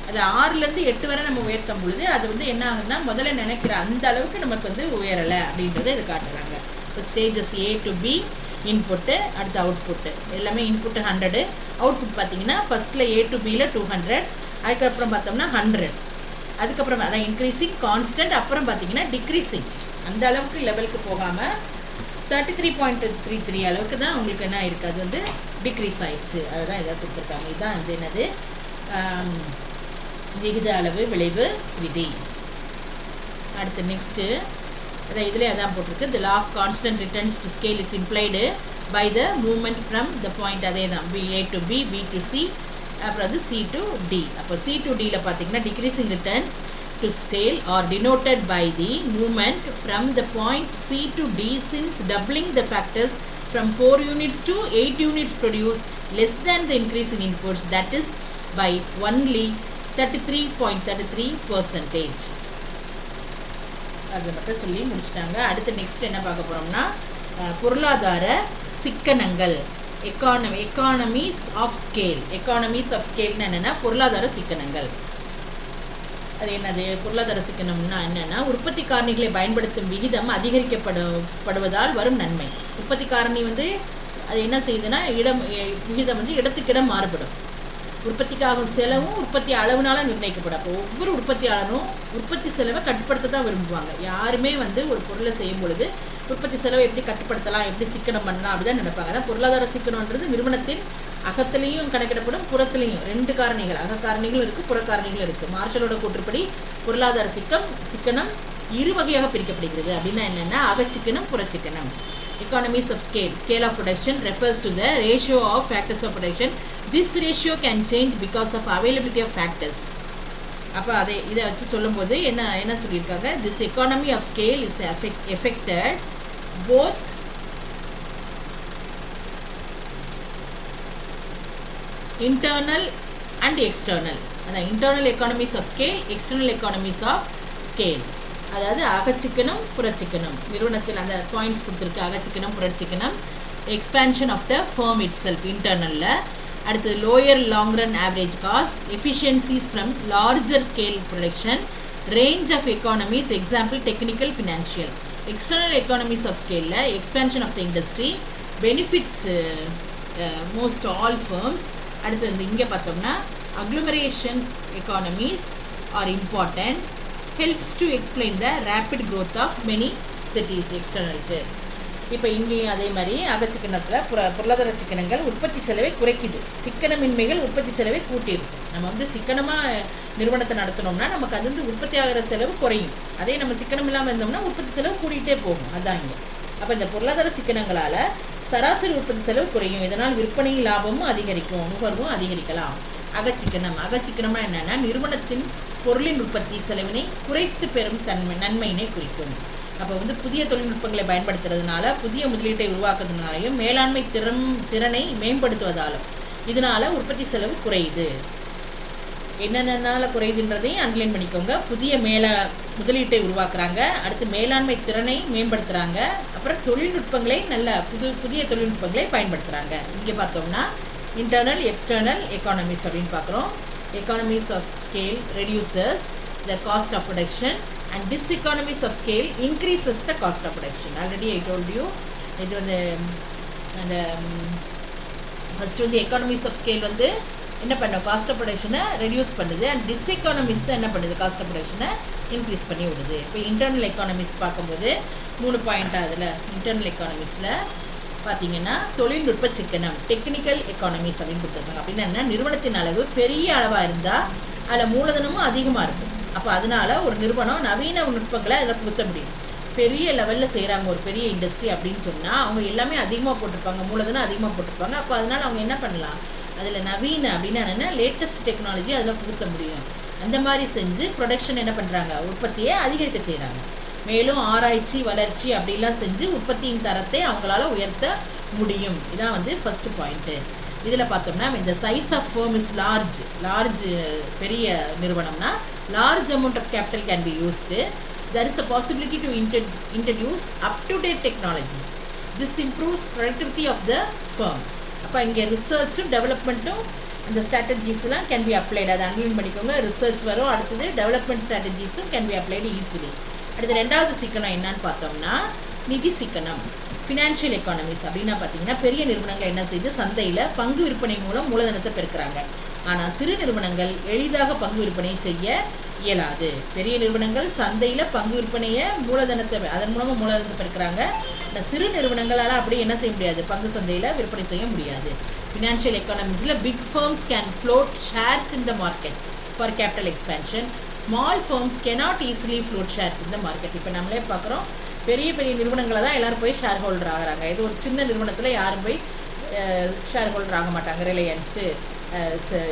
அது 6 8 வரை நம்ம உயர்த்தும் பொழுது அது வந்து என்ன ஆகுதுன்னா முதல்ல நினைக்கிற அந்த அளவுக்கு நமக்கு வந்து உயரலை அப்படின்றத இது காட்டுறாங்க. இப்போ stages A to B input, அடுத்து அவுட்புட்டு. எல்லாமே இன்புட்டு 100, அவுட்புட் பார்த்தீங்கன்னா ஃபஸ்ட்டில் A to Bயில் 200, அதுக்கப்புறம் பார்த்தோம்னா 100, அதுக்கப்புறம் அதான் இன்க்ரீஸிங் கான்ஸ்டன்ட், அப்புறம் பார்த்தீங்கன்னா டிக்ரீஸிங். அந்த அளவுக்கு லெவலுக்கு போகாமல் 33.33 அளவுக்கு தான் உங்களுக்கு என்ன இருக்குது, அது வந்து டிக்ரீஸ் ஆயிடுச்சு. அதுதான் இதை கொடுத்துருக்காங்க. இதுதான் வந்து என்னது விகித அளவு விளைவு விதி. அடுத்து நெக்ஸ்ட்டு இதில் அதான் போட்டிருக்கு. The law of constant returns to scale is implied by the movement from the point. அதே தான் A to B, B to C, அப்புறம் வந்து C to D. அப்போ C to Dயில் பார்த்தீங்கன்னா decreasing returns to scale are denoted by the movement from the point C to D since doubling the factors from 4 units to 8 units produce less than the increase in inputs, that is by only 33.33%. அதை மட்டும் சொல்லி முடிச்சிட்டாங்க. அடுத்து next என்ன பார்க்க போகிறோம்னா பொருளாதார சிக்கனங்கள், economies of scale. Economies of ஸ்கேல்னு என்னென்னா பொருளாதார சிக்கனங்கள். அது என்னது, பொருளாதார சிக்கனம்னா என்னென்னா உற்பத்தி காரணிகளை பயன்படுத்தும் விகிதம் அதிகரிக்கப்படுவதால் வரும் நன்மை. உற்பத்தி காரணி வந்து அது என்ன செய்யுதுன்னா விகிதம் வந்து இடத்துக்கிடம் மாறுபடும். உற்பத்திக்காகும் செலவும் உற்பத்தி அளவுனால நிர்ணயிக்கப்படும். அப்போ ஒவ்வொரு உற்பத்தியாளரும் உற்பத்தி செலவை கட்டுப்படுத்த தான் விரும்புவாங்க. யாருமே வந்து ஒரு பொருளை செய்யும் பொழுது உற்பத்தி செலவை எப்படி கட்டுப்படுத்தலாம், எப்படி சிக்கனம் பண்ணலாம் அப்படிதான் நினைப்பாங்க. அதான் பொருளாதார சிக்கனம்ன்றது நிறுவனத்தின் அகத்திலையும் கணக்கிடப்படும், புறத்திலையும் 2 காரணிகள், அகக்காரணிகள் இருக்குது, புறக்காரணிகள் இருக்குது. மார்ஷலோட கூற்றுப்படி பொருளாதார சிக்கனம் 2 வகையாக பிரிக்கப்படுகிறது. அப்படின்னா என்னென்னா அகச்சிக்கனம், புறச்சிக்கனம். Economies of scale. Scale of production refers to the ratio of factors of production. This ratio can change because of availability of factors. அப்போ இதை வச்சு சொல்லும்போது என்ன சொல்லியிருக்காங்க, this economy of scale is affected both internal and external. அதான் internal economies of scale, external economies of scale. அதாவது அகச்சிக்கனம், புறச்சிக்கனம். நிறுவனத்தில் அந்த பாயிண்ட்ஸ் கொடுத்துருக்கு, அகச்சிக்கனம், புறச்சிக்கனம். Expansion of the firm itself இன்டர்னலில். அடுத்தது lower long run average cost, efficiencies from larger scale production, range of economies, example technical, financial. External economies of ஸ்கேலில் expansion of the industry, benefits most all firms. அடுத்தது இங்கே பார்த்தோம்னா agglomeration economies are important, helps to explain the rapid growth of many cities. எக்ஸ்டர்னலுக்கு இப்போ இங்கேயும் அதே மாதிரி அகச்சிக்கனத்தில் பொருளாதார சிக்கனங்கள் உற்பத்தி செலவை குறைக்குது, சிக்கனமின்மைகள் உற்பத்தி செலவை கூட்டிடும். நம்ம வந்து சிக்கனமாக நிறுவனத்தை நடத்தினோம்னா நமக்கு அது வந்து உற்பத்தி ஆகிற செலவு குறையும். அதே நம்ம சிக்கனம் இல்லாமல் இருந்தோம்னா உற்பத்தி செலவு கூட்டிகிட்டே போகும். அதுதான் இங்கே. அப்போ இந்த பொருளாதார சிக்கனங்களால் சராசரி உற்பத்தி செலவு குறையும். இதனால் விற்பனை லாபமும் அதிகரிக்கும், நுகர்வும் அதிகரிக்கலாம். அகச்சிக்கனம்னா என்னென்னா நிறுவனத்தின் பொருளின் உற்பத்தி செலவினை குறைத்து பெறும் நன்மையினை குறிக்கும். அப்போ வந்து புதிய தொழில்நுட்பங்களை பயன்படுத்துறதுனால, புதிய முதலீட்டை உருவாக்குறதுனாலையும், மேலாண்மை திறனை மேம்படுத்துவதாலும் இதனால் உற்பத்தி செலவு குறையுது. என்னென்னால குறையுதுன்றதையும் அண்டர்லைன் பண்ணிக்கோங்க. புதிய முதலீட்டை உருவாக்குறாங்க, அடுத்து மேலாண்மை திறனை மேம்படுத்துகிறாங்க, அப்புறம் தொழில்நுட்பங்களை புதிய தொழில்நுட்பங்களை பயன்படுத்துகிறாங்க. இங்கே பார்த்தோம்னா இன்டர்னல், எக்ஸ்டர்னல் எக்கானமிஸ் அப்படின்னு பார்க்குறோம். economies of scale reduces the cost of production and diseconomies of scale increases the cost of production. Already I told you இது வந்து அந்த ஃபஸ்ட்டு வந்து எக்கானமிஸ் ஆஃப் ஸ்கேல் வந்து என்ன பண்ண காஸ்ட் ஆஃப் ப்ரொடக்ஷனை ரெடியூஸ் பண்ணுது அண்ட் டிஸ்எக்கானமிஸ் தான் என்ன பண்ணுது காஸ்ட் ஆஃப் ப்ரொடக்ஷனை இன்க்ரீஸ் பண்ணி விடுது. இப்போ இன்டர்னல் எக்கானமிஸ் பார்க்கும்போது 3 பாயிண்ட்டாக அதில் இன்டர்னல் எக்கானமிஸில் பார்த்தீங்கன்னா தொழில்நுட்ப சிக்கனம் டெக்னிக்கல் எக்கானமிஸ் அப்படின்னு கொடுத்துருக்காங்க. அப்படின்னா நிறுவனத்தின் அளவு பெரிய அளவாக இருந்தால் அதில் மூலதனமும் அதிகமாக இருக்கும். அப்போ அதனால ஒரு நிறுவனம் நவீன நுட்பங்களை அதில் புகுத்த முடியும். பெரிய லெவலில் செய்கிறாங்க ஒரு பெரிய இண்டஸ்ட்ரி அப்படின்னு சொன்னால் அவங்க எல்லாமே அதிகமாக போட்டிருப்பாங்க, மூலதனம் அதிகமாக போட்டிருப்பாங்க. அப்போ அதனால் அவங்க என்ன பண்ணலாம், அதில் நவீன அப்படின்னா என்னென்னா லேட்டஸ்ட் டெக்னாலஜி அதில் புகுத்த முடியும். அந்த மாதிரி செஞ்சு ப்ரொடக்ஷன் என்ன பண்ணுறாங்க, உற்பத்தியை அதிகரிக்க செய்கிறாங்க. மேலும் ஆராய்ச்சி வளர்ச்சி அப்படிலாம் செஞ்சு உற்பத்தியின் தரத்தை அவங்களால உயர்த்த முடியும். இதான் வந்து ஃபஸ்ட்டு பாயிண்ட்டு. இதில் பார்த்தோம்னா இந்த size of firm is large பெரிய நிறுவனம்னா large amount of capital can be used. There is a possibility to introduce up-to-date technologies. This improves productivity of the firm. அப்போ இங்கே ரிசர்ச்சும் டெவலப்மெண்ட்டும் அந்த ஸ்ட்ராட்டஜிஸ்லாம் கேன் பி அப்ளைடு. அதை அண்டர்லைன் பண்ணிக்கோங்க. ரிசர்ச் வரும், அடுத்தது டெவலப்மெண்ட் ஸ்ட்ராட்டஜிஸும் கேன் பி அப்ளைடு ஈஸிலி. அடுத்து ரெண்டாவது சிக்கனம் என்னன்னு பார்த்தோம்னா நிதி சிக்கனம் ஃபினான்ஷியல் எக்கானமிஸ். அப்படின்னா பார்த்தீங்கன்னா பெரிய நிறுவனங்கள் என்ன செய்யுது, சந்தையில் பங்கு விற்பனை மூலம் மூலதனத்தை பெருக்கிறாங்க. ஆனால் சிறு நிறுவனங்கள் எளிதாக பங்கு விற்பனையை செய்ய இயலாது. பெரிய நிறுவனங்கள் சந்தையில் பங்கு விற்பனையை அதன் மூலமாக மூலதனத்தை பெருக்கிறாங்க. இந்த சிறு நிறுவனங்களால் அப்படி என்ன செய்ய முடியாது, பங்கு சந்தையில் விற்பனை செய்ய முடியாது. ஃபினான்ஷியல் எக்கானமிஸில் big firms can float shares in the market for capital expansion. Small firms cannot easily float shares in the market. இப்போ நம்மளே பார்க்குறோம், பெரிய பெரிய நிறுவனங்களை தான் எல்லோரும் போய் ஷேர் ஹோல்டர் ஆகிறாங்க. இது ஒரு சின்ன நிறுவனத்தில் யாரும் போய் ஷேர் ஹோல்டர் ஆக மாட்டாங்க. ரிலையன்ஸு,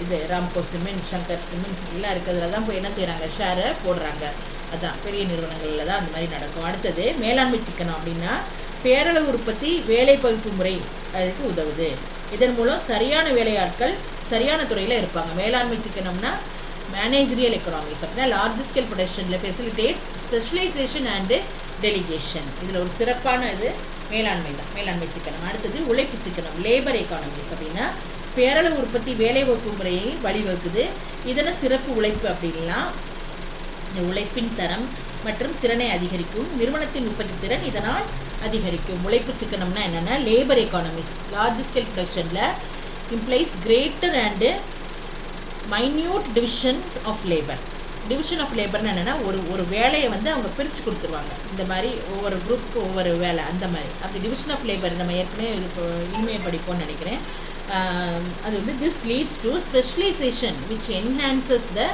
இது ராம்கோ சிமெண்ட், சங்கர் சிமெண்ட்ஸ் எல்லாம் இருக்கிறதுல தான் போய் என்ன செய்கிறாங்க, ஷேரை போடுறாங்க. அதுதான் பெரிய நிறுவனங்களில் தான் அந்த மாதிரி நடக்கும். அடுத்தது மேலாண்மை சிக்கனம். அப்படின்னா பேரளவு உற்பத்தி வேலை பகுப்பு முறை அதுக்கு உதவுது. இதன் மூலம் சரியான வேலையாட்கள் சரியான துறையில் இருப்பாங்க. மேலாண்மை சிக்கனம்னா மேனேஜரியல் எக்கனாமிக்ஸ். அப்படின்னா லார்ஜ் ஸ்கேல் ப்ரொடக்ஷனில் ஃபெசிலிட்டேட்ஸ் ஸ்பெஷலைசேஷன் அண்டு டெலிகேஷன். இதில் ஒரு சிறப்பான இது மேலாண்மை தான், மேலாண்மை சிக்கனம். அடுத்தது உழைப்பு சிக்கனம் லேபர் எக்கானமிஸ். அப்படின்னா பேரளவு உற்பத்தி வேலை வகுப்பு முறையை வழிவகுக்குது. இதனால் சிறப்பு உழைப்பு அப்படின்னா இந்த உழைப்பின் தரம் மற்றும் திறனை அதிகரிக்கும். நிறுவனத்தின் உற்பத்தி திறன் இதனால் அதிகரிக்கும். உழைப்பு சிக்கனம்னா என்னென்னா லேபர் எக்கானமிஸ் லார்ஜ் ஸ்கேல் ப்ரொடக்ஷனில் implies greater and minute division of labour. Division of லேபர்னு என்னென்னா ஒரு வேலையை வந்து அவங்க பிரித்து கொடுத்துருவாங்க. இந்த மாதிரி ஒவ்வொரு குரூப்புக்கு ஒவ்வொரு வேலை அந்த மாதிரி. அப்படி டிவிஷன் ஆஃப் லேபர் நம்ம ஏற்கனவே இனிமேல் படிப்போம்னு நினைக்கிறேன். அது வந்து this leads to specialisation which enhances the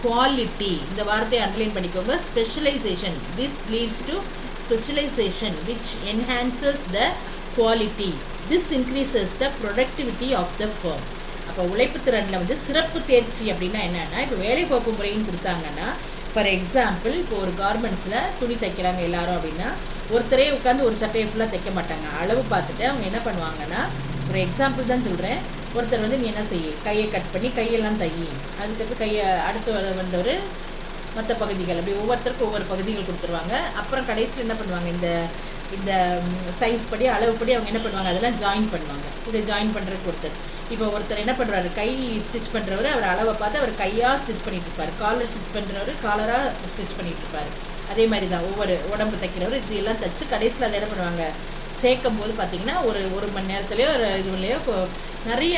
quality. இந்த வார்த்தையை அண்டர்லைன் பண்ணிக்கோங்க. Specialisation, this leads to specialisation which enhances the quality. This increases the productivity of the firm. அப்போ உழைப்பு திறனில் வந்து சிறப்பு தேர்ச்சி அப்படின்னா என்னென்னா, இப்போ வேலை போக்கு முறைன்னு கொடுத்தாங்கன்னா, ஃபார் எக்ஸாம்பிள் இப்போ ஒரு கார்மெண்ட்ஸில் துணி தைக்கிறாங்க எல்லாரும் அப்படின்னா ஒருத்தரே உட்காந்து ஒரு சட்டையை ஃபுல்லாக தைக்க மாட்டாங்க. அளவு பார்த்துட்டு அவங்க என்ன பண்ணுவாங்கன்னா, ஒரு எக்ஸாம்பிள் தான் சொல்கிறேன், ஒருத்தர் வந்து நீ என்ன செய்ய கையை கட் பண்ணி கையெல்லாம் தையி, அதுக்கப்புறம் கையை அடுத்து வந்தவர் மற்ற பகுதிகள், அப்படி ஒவ்வொருத்தருக்கும் ஒவ்வொரு பகுதிகள் கொடுத்துருவாங்க. அப்புறம் கடைசியில் என்ன பண்ணுவாங்க, இந்த சைஸ் படி அளவுப்படி அவங்க என்ன பண்ணுவாங்க, அதெல்லாம் ஜாயின் பண்ணுவாங்க. இதை ஜாயின் பண்ணுறதுக்கு ஒருத்தர் என்ன பண்ணுறாரு, கை ஸ்டிச் பண்ணுறவர் அவர் அளவை பார்த்து அவர் கையாக ஸ்டிச் பண்ணிட்டு இருப்பார். காலர் ஸ்டிச் பண்ணுறவர் காலராக ஸ்டிச் பண்ணிட்டு இருப்பார். அதே மாதிரி தான் ஒவ்வொரு உடம்பு தைக்கிறவர் இப்படியெல்லாம் தைச்சு கடைசியில் அதை என்ன பண்ணுவாங்க, சேர்க்கும் போது பார்த்தீங்கன்னா ஒரு மணி நேரத்துலையோ ஒரு இதுலையோ நிறைய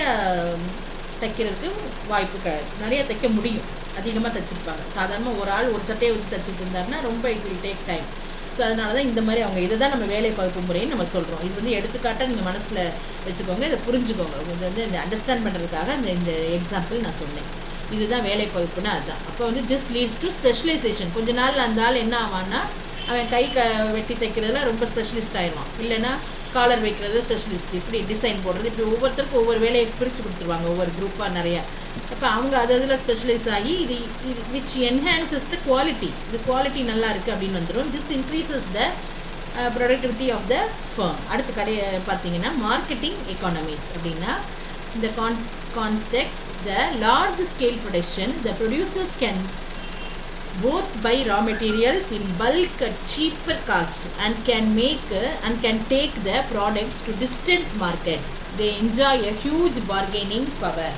தைக்கிறதுக்கு வாய்ப்பு நிறைய தைக்க முடியும். அதிகமாக தைச்சிருப்பாங்க. சாதாரணமாக ஒரு ஆள் ஒரு சட்டையை வச்சு தைச்சிட்டு இருந்தாருன்னா ரொம்ப it will take time. So அதனால தான் இந்த மாதிரி அவங்க இதை தான் நம்ம வேலை பகுப்பு முறைன்னு நம்ம சொல்கிறோம். இது வந்து எடுத்துக்காட்டாக நீங்கள் மனசில் வச்சுக்கோங்க, இதை புரிஞ்சுக்கோங்க. இது வந்து இந்த அண்டர்ஸ்டாண்ட் பண்ணுறதுக்காக இந்த எக்ஸாம்பிள் நான் சொன்னேன். இதுதான் வேலை பகுப்புன்னா அதுதான். அப்போ வந்து திஸ் லீட்ஸ் டு ஸ்பெஷலைசேஷன். கொஞ்ச நாள் அந்த ஆள் என்ன ஆவான்னா, அவன் கை வெட்டி தைக்கிறதுல ரொம்ப ஸ்பெஷலிஸ்ட் ஆயிடுவான். இல்லைன்னா காலர் வைக்கிறது ஸ்பெஷலிஸ்ட், இப்படி டிசைன் போடுறது, இப்படி ஒவ்வொருத்தருக்கும் ஒவ்வொரு வேலையை பிரித்து கொடுத்துருவாங்க, ஒவ்வொரு குரூப்பாக நிறையா. அப்போ அவங்க அதில் ஸ்பெஷலைஸ் ஆகி இது விச் என்ஹான்சஸ் த குவாலிட்டி. இது குவாலிட்டி நல்லா இருக்குது அப்படின்னு வந்துடும். This increases the productivity of the firm. அடுத்த கடையை பார்த்தீங்கன்னா மார்க்கெட்டிங் எக்கானமிஸ். அப்படின்னா இந்த context, the large scale production, the producers can both buy raw materials in bulk at cheaper cost and can take the products to distant markets. They enjoy a huge bargaining power.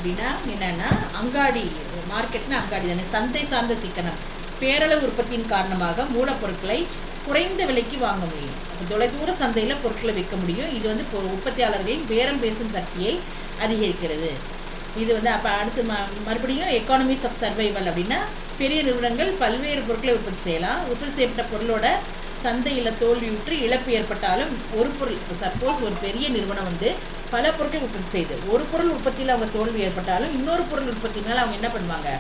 அப்படின்னா என்னென்னா அங்காடி, மார்க்கெட்னா அங்காடி தானே, சந்தை சார்ந்த சிக்கனம். பேரளவு உற்பத்தியின் காரணமாக மூலப்பொருட்களை குறைந்த விலைக்கு வாங்க முடியும். அப்போ தொலைதூர சந்தையில் பொருட்களை விற்க முடியும். இது வந்து உற்பத்தியாளர்களின் பேரம் பேசும் சக்தியை அதிகரிக்கிறது. இது வந்து அப்போ அடுத்து மறுபடியும் எக்கானமிஸ் ஆஃப் சர்வைவல் அப்படின்னா பெரிய நிறுவனங்கள் பல்வேறு பொருட்களை உற்பத்தி செய்யலாம். உற்பத்தி செய்யப்பட்ட பொருளோட சந்தையில் தோல்வியுற்று இழப்பு ஏற்பட்டாலும் ஒரு பொருள், சப்போஸ் ஒரு பெரிய நிறுவனம் வந்து பல பொருட்கள் உற்பத்தி செய்யுது, ஒரு பொருள் உற்பத்தியில் அவங்க தோல்வி ஏற்பட்டாலும் இன்னொரு பொருள் உற்பத்தினால அவங்க என்ன பண்ணுவாங்க,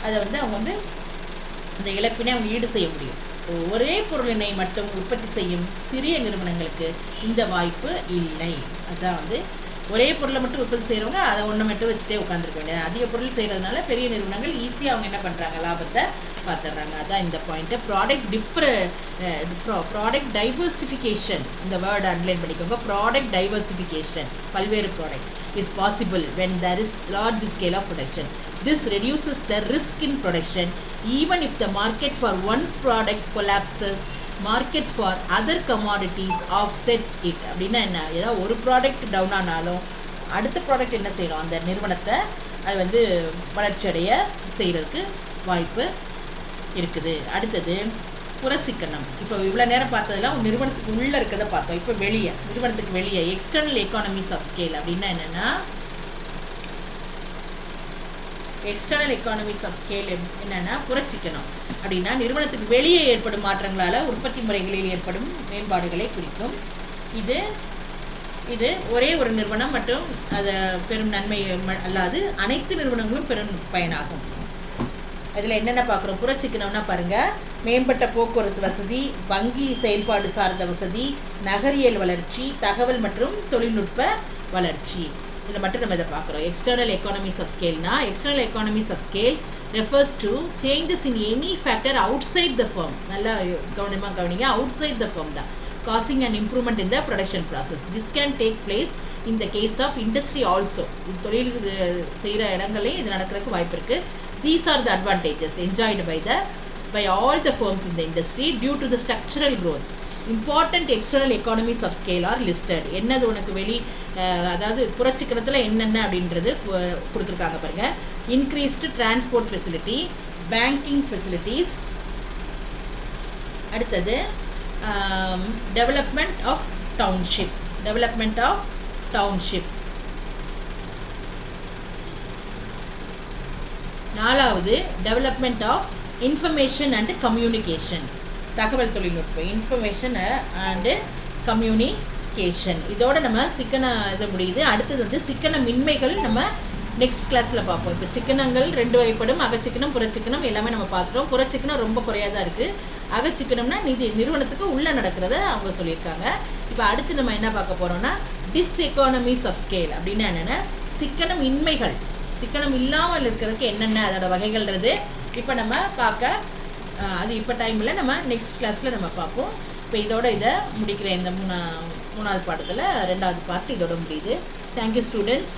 அதை வந்து அவங்க வந்து அந்த இழப்பினை அவங்க ஈடு செய்ய முடியும். ஒரே பொருளினை மட்டும் உற்பத்தி செய்யும் சிறிய நிறுவனங்களுக்கு இந்த வாய்ப்பு இல்லை. அதான் வந்து ஒரே பொருளை மட்டும் உற்பத்தி செய்கிறவங்க அதை ஒன்று மட்டும் வச்சுட்டே உட்காந்துருக்க வேண்டியது. அதிக பொருள் செய்கிறதுனால பெரிய நிறுவனங்கள் ஈஸியாக அவங்க என்ன பண்ணுறாங்க, லாபத்தை பார்த்துடுறாங்க. அதான் இந்த பாயிண்ட்டு. ப்ராடக்ட் டைவர்சிஃபிகேஷன், இந்த வேர்டு அண்டர்லைன் பண்ணிக்கோங்க. ப்ராடக்ட் டைவர்சிஃபிகேஷன், பல்வேறு product is possible when there is large scale of production. This reduces the risk in production. Even if the market for one product collapses, market for other commodities offsets it. அப்படின்னா என்ன, ஏதாவது ஒரு product down ஆனாலும் அடுத்த product என்ன செய்யணும், அந்த நிறுவனத்தை அது வந்து வளர்ச்சி அடைய செய்கிறதுக்கு வாய்ப்பு இருக்குது. அடுத்தது புறசிக்கனம். இப்போ இவ்வளோ நேரம் பார்த்ததெல்லாம் நிறுவனத்துக்கு உள்ளே இருக்கிறத பார்த்தோம். இப்போ வெளியே, நிறுவனத்துக்கு வெளியே எக்ஸ்டர்னல் எக்கானமிஸ் ஆஃப் ஸ்கேல் அப்படின்னா என்னென்னா, எக்ஸ்டர்னல் எக்கானமிஸ் ஆஃப் ஸ்கேல் என்னென்னா புறச்சிக்கனம் அப்படின்னா நிறுவனத்துக்கு வெளியே ஏற்படும் மாற்றங்களால் உற்பத்தி முறைகளில் ஏற்படும் மேம்பாடுகளை குறிக்கும். இது ஒரே ஒரு நிறுவனம் மற்றும் அதை பெரும் நன்மை அல்லாது அனைத்து நிறுவனங்களும் பெரும் பயனாகும். அதில் என்னென்ன பார்க்குறோம், புறச்சிக்கனம்னா பாருங்கள், மேம்பட்ட போக்குவரத்து வசதி, வங்கி செயல்பாடு சார்ந்த வசதி, நகரியல் வளர்ச்சி, தகவல் மற்றும் தொழில்நுட்ப வளர்ச்சி. இதை மட்டும் நம்ம இதை பார்க்குறோம். எக்ஸ்டர்னல் எக்கானமிஸ் ஆஃப் ஸ்கேல்னா, external economies of scale refers to changes in any factor outside the firm. நல்லா கவனிங்க, அவுட் சைட் த ஃபர்ம் தான், causing an improvement in the production process. This can take place in the case of industry also. இது தொழில் செய்கிற இடங்களையும் இது நடக்கிறதுக்கு வாய்ப்பு இருக்குது. These are the advantages enjoyed by all the firms in the industry due to the structural growth. Important external economies of scale are listed. என்னது உனக்கு அதாவது புறச்சிக்கனத்தில் என்னென்ன அப்படின்றது கொடுத்துருக்காங்க பாருங்க. Increased transport facility, banking facilities, அடுத்தது development of townships. நாலாவது development of information and communication, தகவல் தொழில்நுட்பம், இன்ஃபர்மேஷன் அண்டு கம்யூனிகேஷன். இதோட நம்ம சிக்கன இது முடியுது. அடுத்தது வந்து சிக்கன மின்மைகள் நம்ம நெக்ஸ்ட் கிளாஸில் பார்ப்போம். இப்போ சிக்கனங்கள் 2 வகைப்படும், அகச்சிக்கனம் புறச்சிக்கனம் எல்லாமே நம்ம பார்க்குறோம். புறச்சிக்கனம் ரொம்ப குறையாக தான் இருக்குது. அகச்சிக்கனம்னா நிறுவனத்துக்கு உள்ளே நடக்கிறத அவங்க சொல்லியிருக்காங்க. இப்போ அடுத்து நம்ம என்ன பார்க்க போகிறோம்னா டிஸ்எக்கானமிஸ் ஆஃப் ஸ்கேல் அப்படின்னா என்னென்னா சிக்கனம் இன்மைகள், சிக்கனம் இல்லாமல் இருக்கிறதுக்கு என்னென்ன அதோட வகைகள்ன்றது இப்போ நம்ம பார்க்க, அது இப்போ டைமில் நம்ம நெக்ஸ்ட் கிளாஸில் நம்ம பார்ப்போம். இப்போ இதோட இதை முடிக்கிற இந்த மூணாவது பாடத்தில் 2வது பார்ட் இதோட முடியுது. Thank you students.